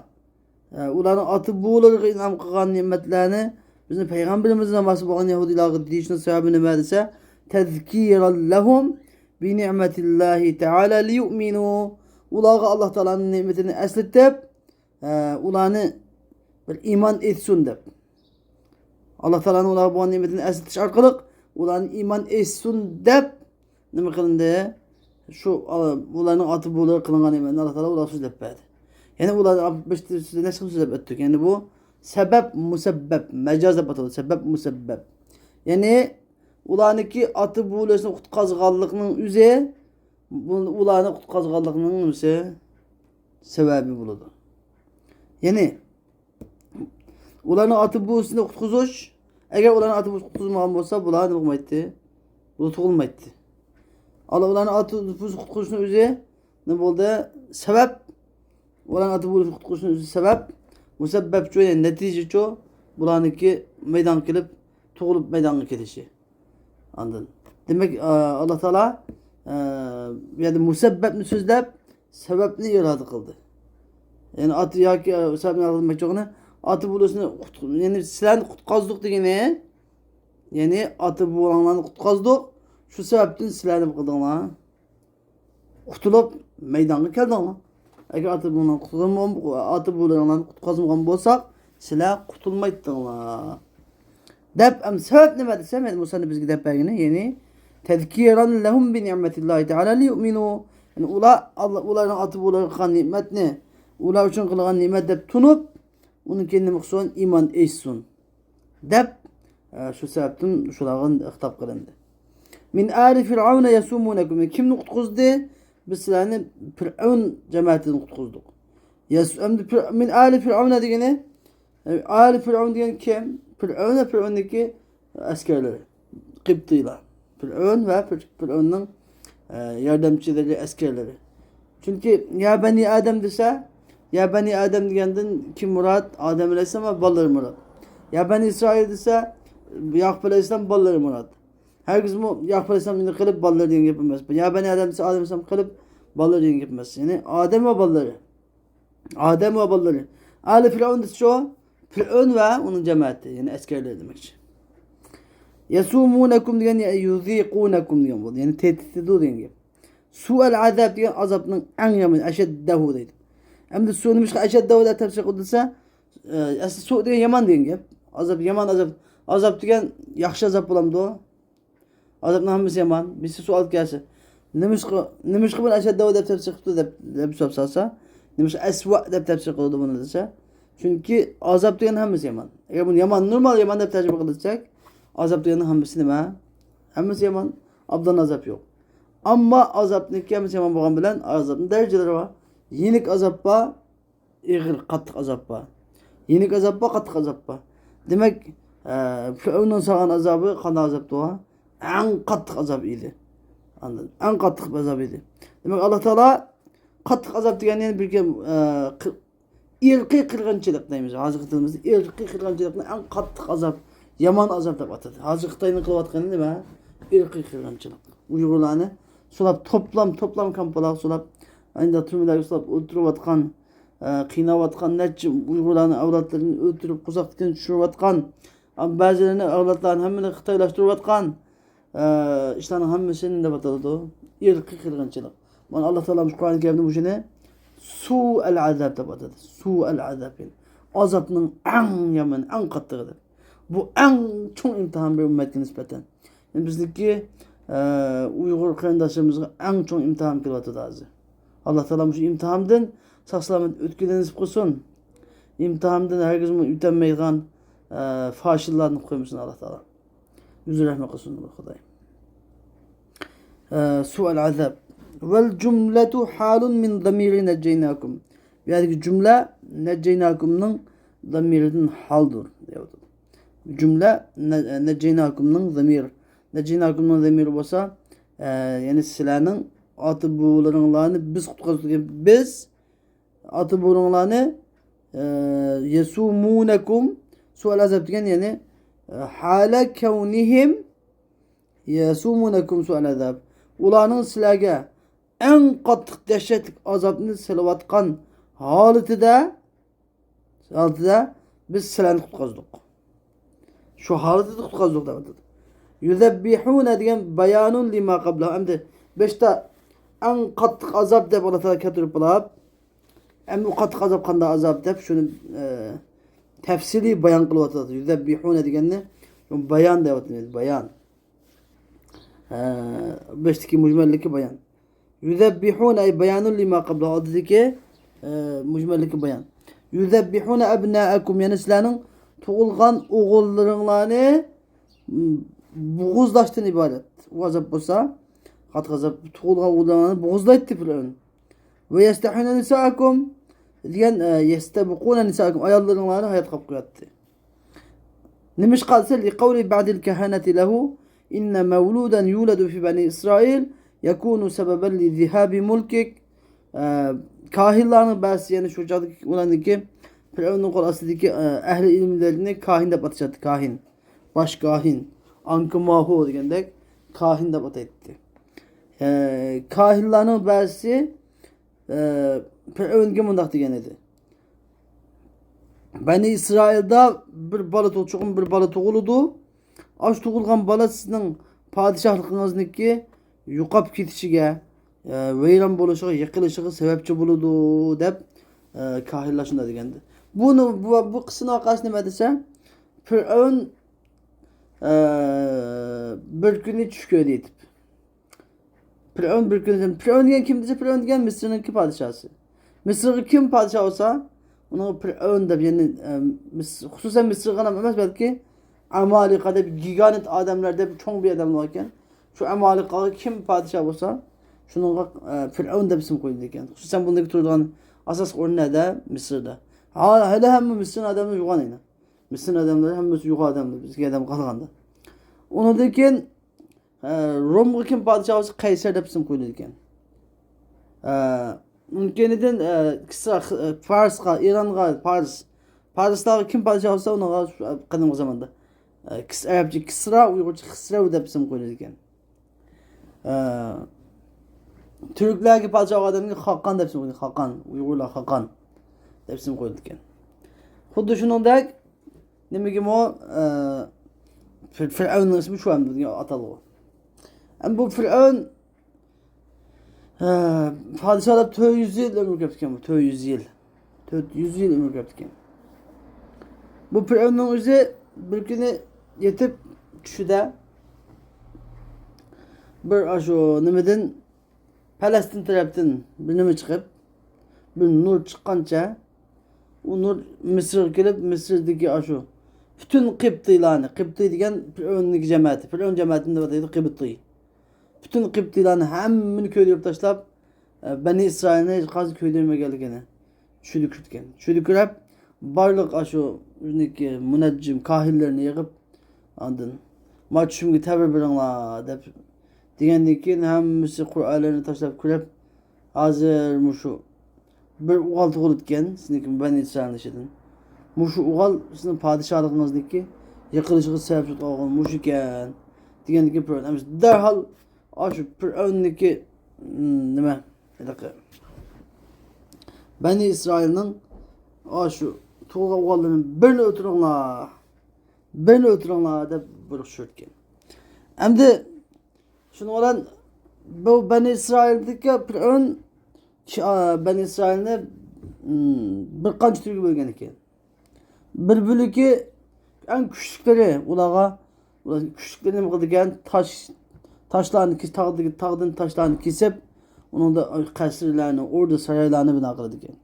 uların atı buğuları inam kılgan nimetlerini bizim peygamberimizin zamanında boğan Yahudiler'e diyişinin sebebi ne verdiyse tezkiren lehum bi ni'metillahi teala li yu'minu ulağı Allah Teala'nın nimetini esletip ulanı bir iman etsin de. Allah Teala'nın ulağı bu nimetini esletiş arkalık ulanı iman etsin de ne kılındı? Şu ulanın atı buğuları kılınan nimetini Allah Teala ulağı söz etmedi. Yani ulağı ne söz ettik? Yani bu sebep musebbep mecaze batılı sebep musebbep. Yani ulanıki atı buğularının kutkazgallıkının üzeri ulanı kutkazgallıkının üzeri sebebi buludu. Yani ulanın atı buğusunda kutkuzuş eğer ulanın atı buğusunda kutkuzmadan olsa bulanı ne olmaydı? Bu tutulmaydı. Allah ulanın atı buğusunda kutkuzuşunun üzeri ne oldu? Sebep ulanın atı buğusunda kutkuzuşunun üzeri sebep musebbep çoğu yani netice çoğu bulanıki meydan gelip tuğulup meydanı gelişi. Anladın? Demek Allah Teala yani musebbep sözlep sebepni irade kıldı. Yani atı ya ki sebebini alınmak çoğunu atı bulasını yani silahını kutkazdık degene yani atı bulanlarını kutkazdık şu sebepten silahını kıldılar. Kutulup meydanı geldi ama eğer atı bulanlarını kutkazmadan bolsak silah kutulmaydılar. Dep am sebep ne var desem Musa'nın bizge dep belgini yani tezkiran lehum bi ni'metillahi teala li yu'minu yani uların atı bulanın kan nimet ne ular için kılgan nimet dep tunup onun kendi mıksudan iman etsin dep şu sebepten şuların hitap kılındı. Min ali firavun yasumunakum kim kutkuzdu biz yani Firavun cemaatini kutkuzduk. Min ali firavun degene ali firavun diyen kim? Firavun'daki askerleri, Kıptiler. Firavun ve Firavun'un yardımcıları, askerleri. Çünkü ya Beni Adem dese, ya Beni Adem diyenden kim murat? Adem Aleyhisselam ve balları murat. Ya Beni İsrail dese, Yakup Aleyhisselam balları murat. Herkes mu Yakup Aleyhisselam kılıp balları diyen yapamaz. Ya Beni Adem dese Adem Aleyhisselam kılıp balları diyen yapamaz. Yani Adem ve balları. Adem ve balları. Ali Firavun dese o Fir'aun ve onun cemaati yani askerleri demek için. Yasumunakum diyen yuzikunakum diyen bu. Yani tehdit ediyor diyen gibi. Su'el azab diyen azabının en yaman eşeddehu deydi. Hem de su'un mişka eşeddehu da tefsir kudursa asıl su diyen yaman diyen gibi. Azap yaman azap. Azap diyen yaxşı azap bulamdı o. Azapın hamısı yaman. Birisi su alıp gelse. Nimişka ben eşeddehu da tefsir kudurdu da bir sopsasa. Nimişka esva da tefsir kudurdu bunu dese. Çünkü azap diyen hamısı yaman. Eğer bunu yaman normal yaman da tercüme kılacak. Azap diyenin hamısı nima? Hamısı yaman. Abdan azap yok. Ama azap ne kıyamız yaman boğan bilen azapın dereceleri var. Yenik azap var. İğir kattık azap var. Yenik azap var, kattık azap var. Demek Firavun'un sağan azabı kana azap var. En kattık azap idi. Anladın? En kattık azap idi. Demek Allah Teala kattık azap diyen yani bir irqi kırgınçılık neyimiz? Hazır kıtılımızda irqi kırgınçılıkla en kattık azap. Yaman azap da batıdı. Hazır Xitay'ın kılıvatkanı değil mi? İrqi kırgınçılık. Uygurlarını sulap toplam kampalar sulap aynı türmeler sulap öldürüvatkan kıynavatkan netçim Uygurlarını avlatlarını öldürüp kuzaktıkını düşürüvatkan bazılarını avlatlarını hemmini Xitaylaştırıvatkan işlerin hemmesinin de batıdı o. İrqi kırgınçılık. Yani Allah Teala'mış Kur'an-ı Kerim'de bu şeyine su'el azab da batıdı. Su'el azab. Azapının en yaman, en kattığıdır. Bu en çok imtihan bir ümmetine nispeten. Yani bizdeki Uygur kardeşlerimizin en çok imtihan kılvatı azı. Allah Teala şu imtihandan sağ selamet ötkilenip kılsın. İmtihandan herkesin ütenmeyken faşillarını koymuşsun Allah Teala. Yüzü rahmet kılsın Hudayım. Su'al azab. Vel cümletu halun min damiri necceynakum. Yani cümle necceynakum'un damirinin haldır. Cümle necceynakum'un zamir. Necceynakum'un zamiri olsa yani silahın atı buğularınlarını biz kutkardık. Biz atı buğularınlarını yesumunekum sual azab diyen yani hale kevnihim yesumunekum sual azab. Ulanın silahı en katlık dehşetlik azabını selavatkan halıtıda biz silahını kutkardık. Şu halde tutkazdık da. Yüzebbihune diyen bayanun lima qabla. Hem de beşte en katlık azap deyip Allah Teala getirip bulab. Hem o katlık azap kanda azap deyip şunu tefsili bayan kılvatı. Yüzebbihune diyen ne? Bayan deyip bayan. Beşteki mücmelleki bayan. Yüzebbihune ay bayanun lima qabla. Adedeki mücmelleki bayan. Yüzebbihune ebnâekum yani silahının tuğulgan oğullarınlarını buğuzlaştığın ibaret. O azap olsa kat gazap tuğulgan oğullarını buğuzlayttı filan. Ve yestehune nisâkum diyen yestebukune nisâkum ayarlarınlarını hayat kapkıyattı. Nemiş kalsa li kavli ba'dil kehaneti lehu inne mevluden yuledu fi bani İsrail yekunu sebeben li zihabi mulkik kahillarının bahsi yani şu çocuk olan ki Firavun'un kolasındaki ehli ilimlerini kahin de batıcaktı. Kahin. Baş kahin. Ankı mahu diyende kahin de batı etti. Kahillarının bahsi Firavun gümündakti genedi. Beni İsrail'de bir balı toçuğun bir balı toğuludu. Aç toğulgan balı sizin padişahlığınızdaki yuqap kitişige veyran buluşuğu, yıkılışığı sebepçi buludu deyip kahillaşında degendi. Bu kısına karşı ne dese Firavun bir gün çıkıyor deyip. Firavun bir gün Firavun diyen kim dese Firavun diyen Mısır'ın ki padişahı. Mısır'ın kim padişah olsa onu Firavun da yani hususen Mısır'ın ama belki Amalika'da bir giganit adamlarda çok bir adam varken şu Amalika'da kim padişah olsa şunun Firavun da isim koydu diken. Hususen bundaki turdan asas ornada Mısır'da. Hele hem Mısır'ın adamları yuğan yine. Mısır'ın adamları hem Mısır yuğan adamları. Bizki adam kalkanda. Onu diken Rom'u kim padişah olsa Kayser da isim koydu diken. Mümküniden Kisra, Fars'a, İran'a, Paris'ta kim padişah olsa ona kadın o zamanda. Arapça Kisra, Uygurca Kisra da isim koydu diken. Türkler ki padişah adamı Hakan da isim koydu. Hakan, Uygurlar Hakan da isim koydu diken. Xuddi shuningdek Demek o Firavun'un ismi şu an diyor atalığı. Ama bu Firavun padişahlar 400 yıl ömür yaptıkken bu 400 yıl. 400 yıl ömür yaptıkken. Bu Firavun'un özü bir günü yetip düşüde bir aşo nimeden Palestin taraftan bir nime çıkıp bir nur çıkkanca o nur Mısır'a gelip Mısır'daki aşo bütün Kıptilarını, Kıpti degen Firavun'daki cemaati, Firavun cemaatinde vadaydı Kıpti. Bütün Kıptilarını hemini köyleyip taşlap Beni İsrail'e kazı köylerime geldiğine çürükürtken. Çürükürüp barlık aşo üzdeki müneccim kahillerini yıkıp andın. Maçımı tebir birinla dep degendeki hemisi Kur'an'larını taşlap kürep hazır muşu bir uğal tuğulutken sizdeki Beni İsrail'in işedin. Muşu uğal sizin padişahlığınızdaki yıkılışığı sebep oğul muşu iken degendeki problem. Derhal aşu bir öndeki nime Beni İsrail'in aşu tuğla uğallarının birini ötürünla da bırışırken. Hem de şunu olan bu Beni İsrail'deki bir ön Beni İsrail'de bir kaç türlü bölgen iken. Bir bölüki en küçükleri ulağa küçüklerini kıldıkken taşlarını tağdın taşlarını kesip onun da kasırlarını orada saraylarını bina kıldıkken.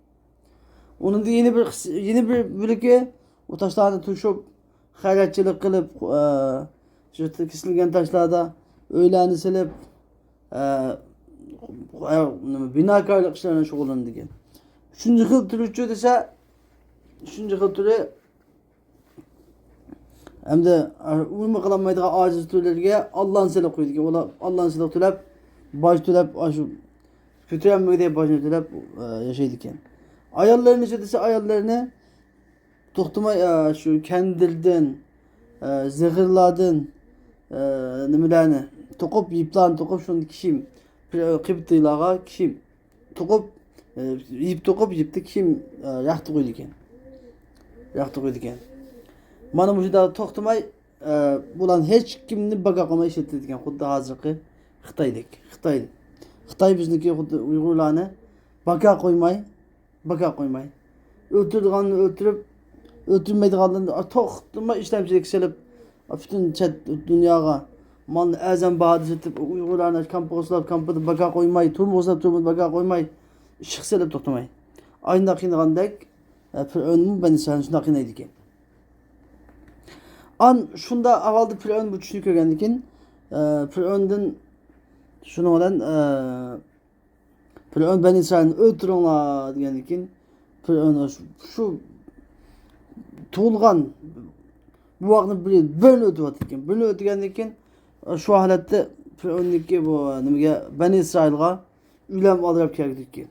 Onun da yeni bir bölüki o taşlarını tuşup hayratçılık kılıp işte kesilgen taşlarda öğleni silip binakarlık işlerine şoğullandıkken. Üçüncü kültürü ise üçüncü kültürü hem de umma kılamaydığı aciz türlerine Allah'ın sele koydu. Ola Allah'ın sele tülep baş tülep aşı fütürenmekte başını tülep yaşaydıkken. Ayarlarını ise ayarlarını toktuma şu kendilden zehirladın nimelerine tokup yiplan tokup şunu kişim Kıptilağa kişim tokup yipti kişim yaktı koyduken. Bana bu şurada toktumay bulan hiç kimni baga koyma işlettikken xuddi hazırkı Xitay bizniki xuddi Uygurlarını baga koymay öldürmeydiğanlarını toktuma işlemcilik selip bütün dünyaya malını əzəm bahadır etip Uygurlarına kampı baga koymay turmuzlap baga koymay ışık selip toktumay aynı qiyinğandek önümü ben sen şunda qiyinaydıkken. An şunda avaldı Firavun bu düşünü kögendikin Firavun'dan şunu olan Firavun Beni İsrail'in öldürünla degendikin Firavun şu tuğulgan bu vakti birini öldürüyorken birini öldürgendikin şu halette Firavun'daki bu Beni İsrail'a ülem alıp geldikken.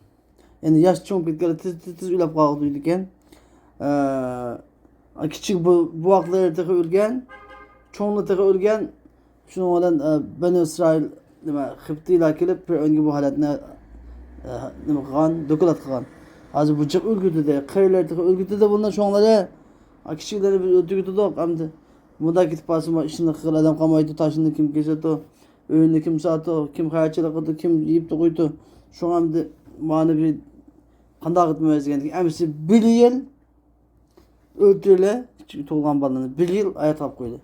Yani yaş çok bitkiler tiz ülem kaldıkken küçük bu vakitleri tek ölgen, çoğunluğu tek ölgen, şunu olan Beni İsrail Kıpti'yle gelip bir önce bu haletine dökülat kılan. Az bu çık ülgütü de, kıyıları tek ülgütü de bunlar çoğunları küçükleri bir ötügütü de yok. Hem de bunda gidip basıma işini kıl adam kamaydı, taşını kim kesetti, öğünü kim sattı, kim hayatçılık kıldı, kim yiyip de koydu. Şu an da manevi kandak etmemesi gerektiği. Hemisi bir yıl öldürüle to'lgan balani bir yıl hayat kap koydu.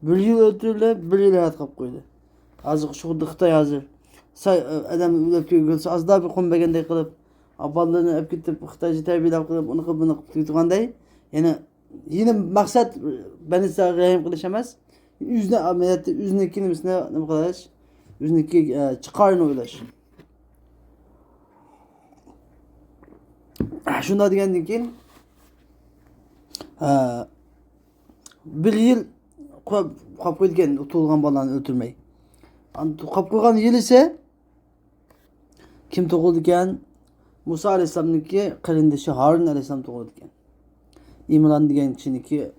Bir yıl öldürüle bir yıl hayat kap koydu. Azıcık şu Xitay hazır. Adam öldürülse az daha bir kombaganda kılıp ballarını öp gidip Xitaycı terbiyelap kılıp onu kılıp tutganday. Yani yine maksat beni rahim kılış emas. Yüzüne ameliyatta yüzüne kilimsine ne kadar yüzündeki çıkarını oylaş. Şunda degendik ki bir yıl kap koyduğun tutulgan balani öldürmeyi. Kap koygan yıl ise kim tug'ilgan? Musa Aleyhisselam'nınki qarindoshi Harun Aleyhisselam tug'ilgan. İmran degan kishiniki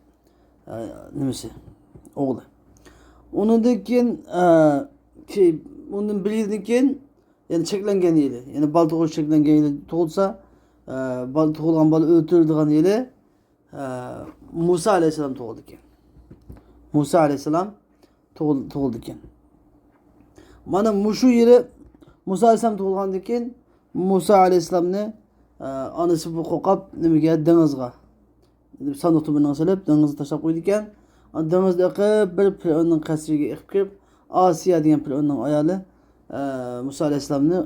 nimasi? O'g'li. Undan keyin undan bir yildan keyin yani cheklangan yili, yani bal tug'ish cheklangan yili tug'ilsa, bal tug'ilgan bola o'ldirilgan yili Musa aleyhisselam tug'ildi ekan. Musa aleyhisselam tug'ildi ekan. Mana mushu yili Musa aleyhisselam tug'ilgandan keyin Musa aleyhisselamni onasi bu qo'qab nimaga dengizga sanduqni bilan solib dengizga tashlab qo'ydi ekan. Dengizda oqib bir fir'avnning qasriga oqib kirib Asiya degan fir'avnning ayoli Musa aleyhisselamni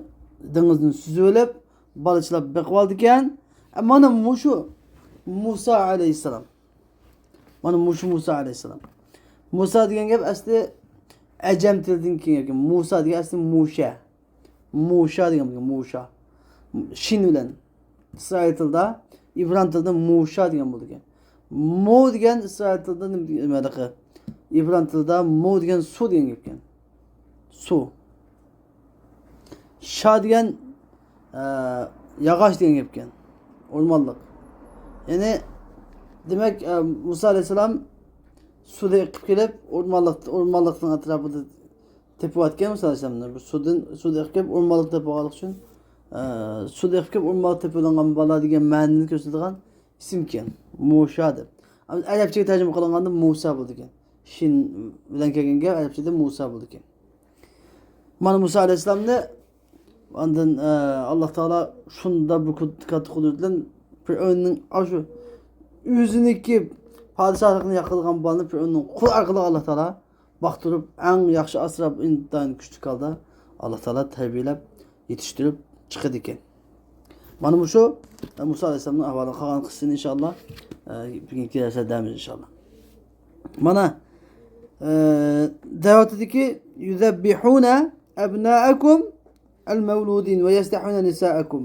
dengizdan suzib olib balıqchilab beqib oldi ekan. Mana mushu Musa aleyhisselam. Mana mushu Musa aleyhisselam. Musa degan gap asli ajam tilidan kelgan ekan. Musa degan asli Musha. Musha degan Musha. Shin bilan İsrail tilida, İbran tilida Musha degan bo'ldi ekan. Mo degan İsrail tilida nimaqa? İbran tilida mo degan suv degan gap ekan. Suv. Sha degan yog'och degan gap ekan. O'rmonliq. Ya'ni demak Musa aleyhisselam suvda yiqib kelib o'rmonliqning atrofida tepayotgan Musa aleyhisselamni. Bu suvda yiqib kelib o'rmonliqda bo'lganlik uchun suvda yiqib kelib o'rmonliqda tepalangan bola degan ma'noni ko'rsatadigan ism ekan. Musha deb. Arabchaga tarjima qilinganda Musa bo'ldi ekan. Shin bilan kelgan gap arabchada Musa bo'ldi ekan. Mana Musa aleyhisselamni ondan Alloh taolo shunda bu katta qudrat bilan Fir'avnning shu o'ziniki podshohlikni yoqilgan bolani Fir'avnning qul orqali Alloh taolo baqtirib, eng yaxshi asrab intayin kuchli holda Alloh taolo tarbiyalab, yetishtirib chiqadi ekan. Mana bu shu Musa aleyhisselamning ahvoli qolgan qissasini inshaalloh bugun kelsa damiz inshaalloh. Mana da'vatidagi yuzabbihuna abnaakum al-mavludin ve yastahuna nisaakum.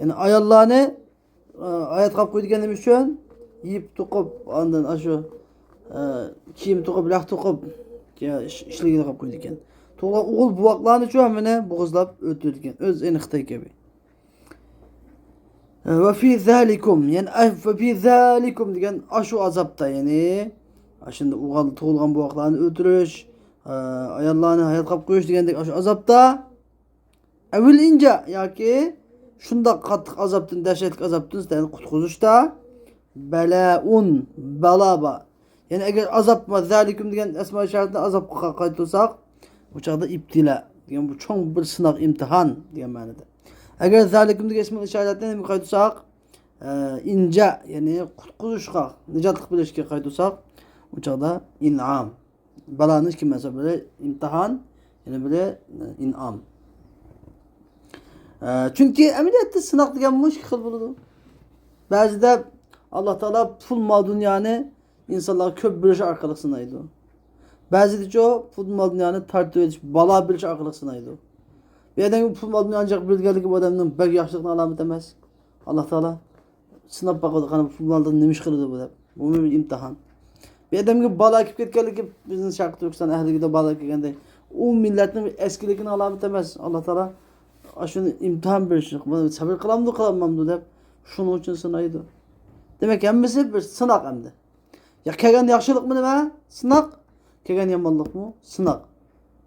Yani ayollarni ayat qilib qo'ygan nima uchun? Yeb to'qib, ondan shu kiyim to'qib, laq to'qib ishligini qilib qo'ydi ekan. Tug'ilgan o'g'il buvoqlarni uchun mana bo'g'izlab o'ldirdi ekan. O'z eniqday kabi. Ve fi zalikum, yani ve fi zalikum degan shu azobda, ya'ni shunda o'g'il tug'ilgan buvoqlarni o'ldirish, ayollarni hayot qilib qo'yish degandek shu azobda avil inja yoki shunda qattiq azobdan, dahshatli azobdan sizlarni qutqizishda balaun balaba. Yani agar azob va zalikum degan asmo ishoratni azobga qaytarsak, bu chaqda ibtila degan bu cho'ng bir sinov imtihon degan ma'noda. Agar zalikum degan asmo ishoratni nima qaytarsak, inja ya'ni qutqizishga, nijotlik bilishga qaytarsak, bu chaqda in'am. Balani ikki masala biri imtihon, yana biri in'am. Çünkü ameliyatda sınaq degan mushkil xil bo'ladi. Ba'zida Alloh taolo pul mol dunyoni insonlarga ko'p berish orqali sinaydi. Ba'zida pul mol dunyoni tartib etish, balo berish orqali sinaydi. Bu odamga pul mol dunyoni ancaq bilganligi bu odamning bir yaxshilikning alomati emas. Alloh taolo sinab boqadi, qani pul moldan nima ish qiladi bu deb. Bu bir imtihon. Bu odamga balo kelib ketganligi bizning Sharq Turkiston ahligida balo kelganda u millatning eskiligini alomati emas. Alloh taolo shuni imtihon berish, sabr qilamdi, qilamamdi deb shuning uchun sinaydi. Demak, hammasi bir sinoq endi. Ya kelgan yaxshilikmi nima? Sinoq. Kelgan yomonlikmi? Sinoq.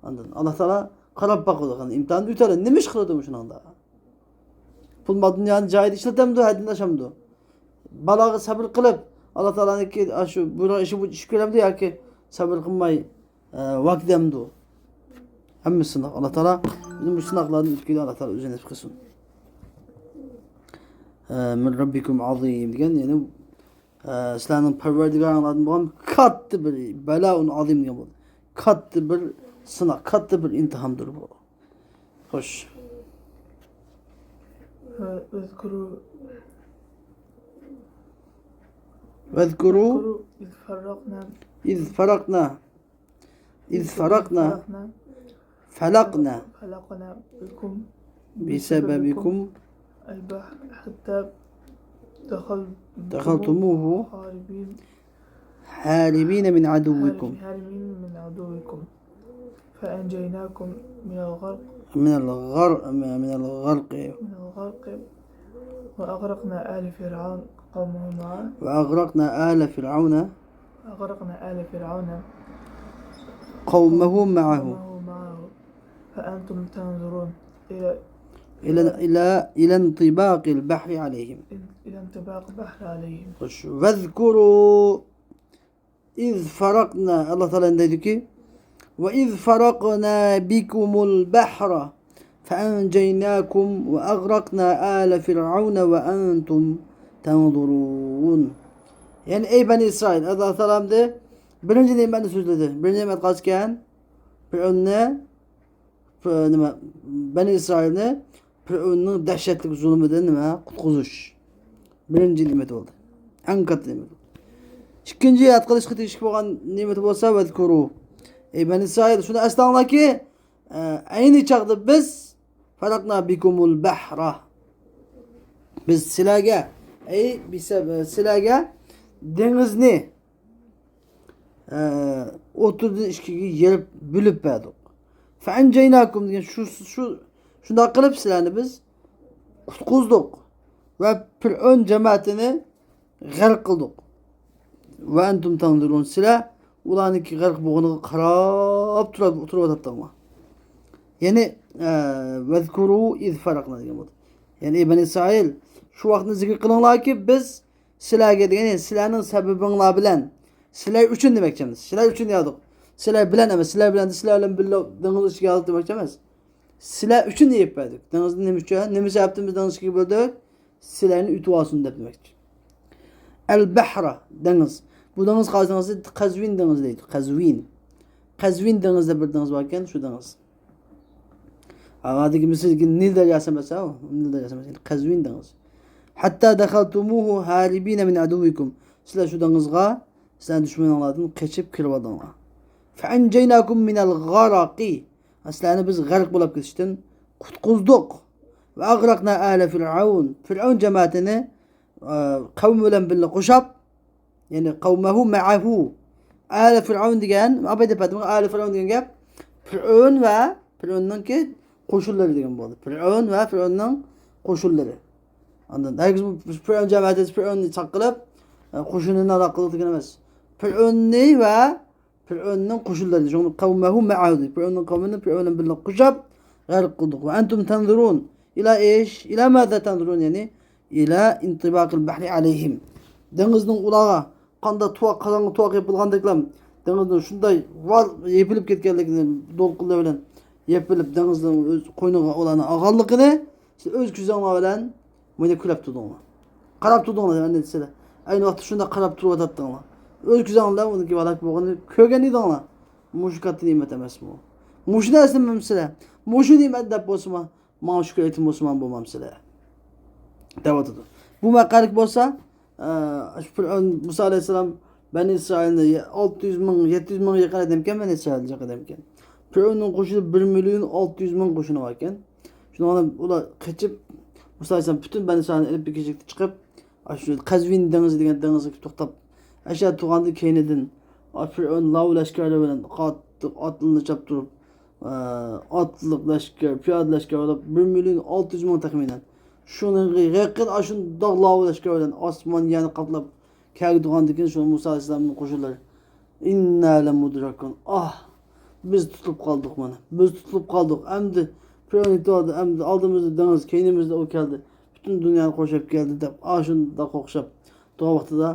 Ondan Alloh taolo qarab boqadi, qani imtihonni o'tadi. Nima ish qiladi shunda? Pul dunyoni joyida ishlatamdi, haddan oshamdi. Baloga sabr qilib, Alloh taoloniki shu buyruq ish ko'ramdi yoki sabr qilmay vaqtdamdi. Hammasi sinoq. Alloh taolo bizim bu sınavlardan ötküyle Allah Teala üzerine kılsın. Min Rabbikum azim degan, yani sizlarning Parvardigoringlardan bo'lgan katta bir balaun azim degan bo'ldi. Katta bir sinov, katta bir imtihondir bu. Xo'sh. Vezkuru iz faraqna فلقنا بكم بسببكم البحر حتى دخلتموه هاربين من عدوكم فأنجيناكم من الغرق وأغرقنا آل فرعون قومه معه وأغرقنا آل فرعون قومه معه فأنتم تنظرون إلى إلى انطباق البحر عليهم. إلى انطباق البحر عليهم. واذكروا إذ فرقنا Allah Teala dedi ki وإذ فرقنا بكم البحر فأنجيناكم وأغرقنا آل فرعون وأنتم تنظرون. Yani ey Beni İsrail, Allah Teala de birinci nimetini sözledi. Birinci nimet kaçken Firavun'ne Beni İsrail'ne Firavun'un dehşetli zulmüden nima qutquzuş. Birinci nimet oldu. En katı nimet oldu. İkinci atqilish qilishga bo'lgan ne'mati bo'lsa vazkuru. Ey Bani İsrail shuni eslanglarki, ayni chaqda biz faraqna bikumul bahra. Biz sizlarga, sizlarga dengizni 32 yerib bo'lib berdik. Fa anjaynakum degan shunday qilib sizlarni biz qutqizdik va Fir'aun jamoatini g'arq qildik. Ve entum tanzurun. Sizlar ularniki g'arq bo'lganiga qarab turib Yani vezkuru iz faraqna degan bo'ldi. Yani Ibn İsrail şu vaqtni zikr qilinglarki biz sizlarga degan, yani sizlarning sababinglar bilan sizlar uchun demoqchimiz. Sizlar uchun yo'q. Sizlar bilan emas, sizlar bilan birga dengiz ichiga olib demoqchi emas. Sizlar uchun yeb berdik. Dengizni nima uchun? Nima sababdan biz dengiz ichiga bo'ldik? Sizlarni yutib olsin deb demoqchi. El-Bahra deniz. Bu deniz qarsangiz Qazvin denizi deydi. Qazvin. Qazvin denizda bir deniz var ekan, shu deniz. Havadagi mislki Nil deryasi mesela, Nil deryasi mesela Qazvin deniz. Hatta dakhaltumuhu haribina min aduvikum. Sizlar shu denizga sizlar dushmanlardan qochib kirib oldinglar. Fa anjaynakum min al-gharaqi. Sizlarni biz g'arq bo'lib ketishdan qutqizdik. Va aghraqna ala fir'aun. Fir'aun jamoatini kavmi bilan birga qo'shib, yani qavmahu ma'ahu. Ala Fir'aun degan, abay depadim, ala Fir'aun degan gap Fir'aun va Fir'aunninki qo'shinlari degan bo'ldi. Fir'aun va Fir'aunning qo'shinlari. Ondan dargiz Fir'aun jamoati Fir'aunni chaqirib, qo'shinini alo qildi degan emas. Fir'aunni va Fir'aunning qo'shinlari, shuni qavmahu ma'ahu. Fir'aunning qavmini Fir'aun bilan birga qo'shib g'arq qildik. Va antum tanzurun. Ila ish? Ila madha tanzurun, yani ila intibaqil bahri alayhim. Dengizning ulağa qanda tuaq qazanğı tuaq yapılgandaklam dengizning shunday var yepilib ketganligini dolqinlar bilan yepilib dengizning o'z qo'yniga olani ag'anligini siz o'z ko'zinglar bilan mana kulab turdinglar. Qarab turdinglar endi sizlar. Ayni vaqtda shunda qarab turib o'tadinglar. O'z ko'zinglar bilan uniki valak bo'lganini ko'rgan edinglar. Mush katta ne'mat emas bu. Mush narsa sizlar. Mush ne'mat deb bo'lsa, mana shu aytib bo'lsa bo'lmam sizlar. Davatudu. Bu maqalik bo'lsa, Musa alayhissalom Bani İsrailni 600 ming, 700 ming yaqin ekan Bani İsrail yaqin ekan. Fir'aunning qo'shini 1 million 600 ming qo'shini bor ekan. Shuni ular qochib Musa alayhissalom butun Bani İsrailni ilib kechikdi chiqib, shu Qazvin dengizi degan dengizga to'xtab, asha tug'andi keynidan Fir'aun lav lashkari bilan qattiq otlarni chap turib, otliq lashkar, piyod lashkar olib 1 million 600 ming taxminan. Şunun yaqin ashundoq lavlashga bilan osmon yana qaplab keladigan shu Musa alayhissalomning qo'shinlari. Inna lamudrakun. Biz tutilib qoldik mana. Biz tutilib qoldik. Endi Fir'aun endi oldimizda dengiz, keynimizda o keldi. Butun dunyoni qo'shib keldi deb ashundoq o'xshab. To'g'ri vaqtida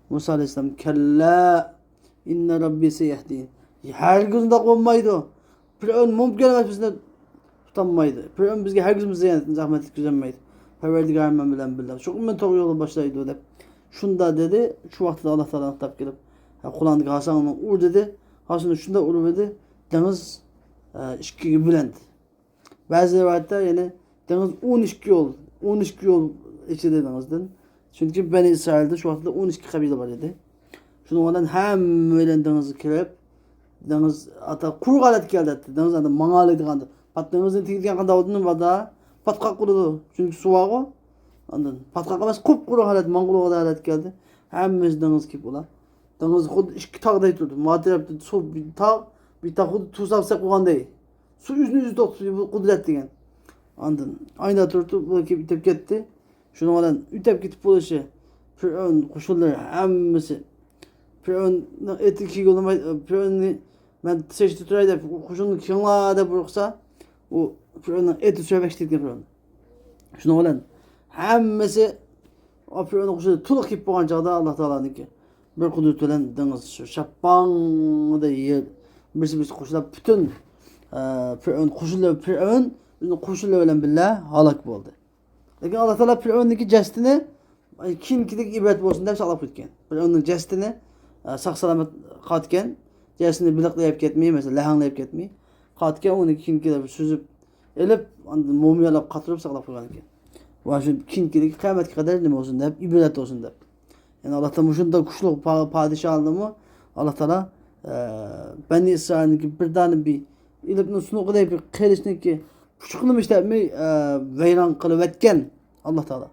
Musa alayhissalom kalla inna robbi sayahdin. Hargiz undoq bo'lmaydi. Fir'aun mumkin emas bizni tutanmaydi. Fir'aun bizga hargiz zahmat yetkazolmaydi. Perverdigarman bilen bildim. Çok men to'g'ri yo'lga boshlaydi deb. Shunda dedi, shu vaqtda Alloh taolo xitob kelib, Qur'onda Hasanni ur dedi. Hasan shunda urib edi, dengiz ikkiga bo'lindi. Ba'zi rivoyatda yana dengiz 12 yo'l ichida dengizdan. Chunki Bani İsrailda shu vaqtda 12 qabila bor edi. Shuning bilan hamma bilan dengizga kirib, dengiz ata qurg'alat keldi. Dengizda mang'alaydigandi. Patdengizdan tegilgan qanday o'dini borda patqoq qurdi. Chunki suvog'i ondan patqoq emas, qup-quruq holat, mang'ulg'a holat keldi. Hammasi dengiz kelib ular. Dengiz xuddi ikki tog'day turdi. Mo'tarabda suv bir tog' xuddi tuzabsa qo'yganday. Suv yuzni to'xtatib qudrat degan. Ondan ayda turdi, bu ketib ketdi. Shuni bilan o'tib ketib bo'lishi Fir'aun qo'shinlari hammasi Fir'aunning etiki yo'lamay, Fir'aunni men seçti turay deb qo'shinni kenglar deb ursa, u Fir'aunning eti söhbet etgan Fir'aun. Şunu bilen hammasi o Firavun kuşu tuluk kip bolgan çağda Allah Taala'nınki bir kudret bilen deniz şu şappaňda yer birisi kuşlar bütün Firavun Firavun kuşlar bilen billah halak boldu. Lekin Allah Taala Firavun'niki jestini kinkilik ibret bolsun dep saklap ketken. Firavun'un jestini saq salamat qatken, jestini biliqlayıp ketmeyi mesela lahanlayıp ketmeyi. Qatken onu kinkiler süzüp elip mumyalap qatırıp saklap qo'ygan ekan. Va shu kinkilik qiyomatga qadar nima bo'lsin deb ibrat bo'lsin deb. Yani Allah Taala shunda kuchli podshohligimi Allah Taala Bani İsrail'niki birdan bir ilibni sunuqday bir qilishni puchuqlimi ishlabmi vayron qilib o'tgan Allah Taala.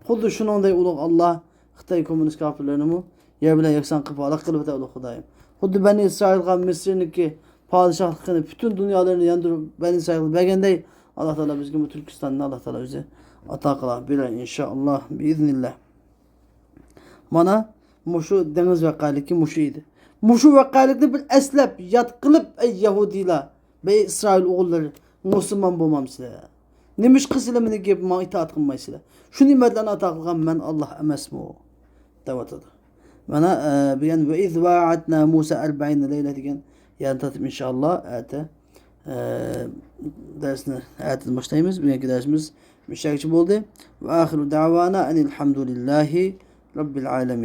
Xuddi shuningdek ulug' Allah Xitoy kommunist kafirlarini yer bilan yakson qilib halok qilib o'tadi ulug' Xudoyim. Xuddi Bani İsrailga Misrniki podshohligini butun dunyolarni yondirib Bani İsrail berganday Allah Taala bizga bu Turkistonni Allah Taala o'zi ato qiladi bilan inshaalloh biiznillah. Mana mushu dengiz vaqaliki mushu edi. Mushu vaqalikni bir eslab yod qilib ey Yahudiylar ve İsrail oğulları Müslüman bo'lmamsizlar. Nima ish qilsizlar meni gap men itoat qilmaysizlar. Shu nimatlarni ato qilgan men Alloh emasmi? Davatadi. Mana degan ve iz va'atna Musa 40 leyla degan yani tatib inşallah ata dersini ayetini başlayımız. Bugünkü dersimiz müşterikçi oldu. Ve ahiru davana enilhamdülillahi Rabbil alemin.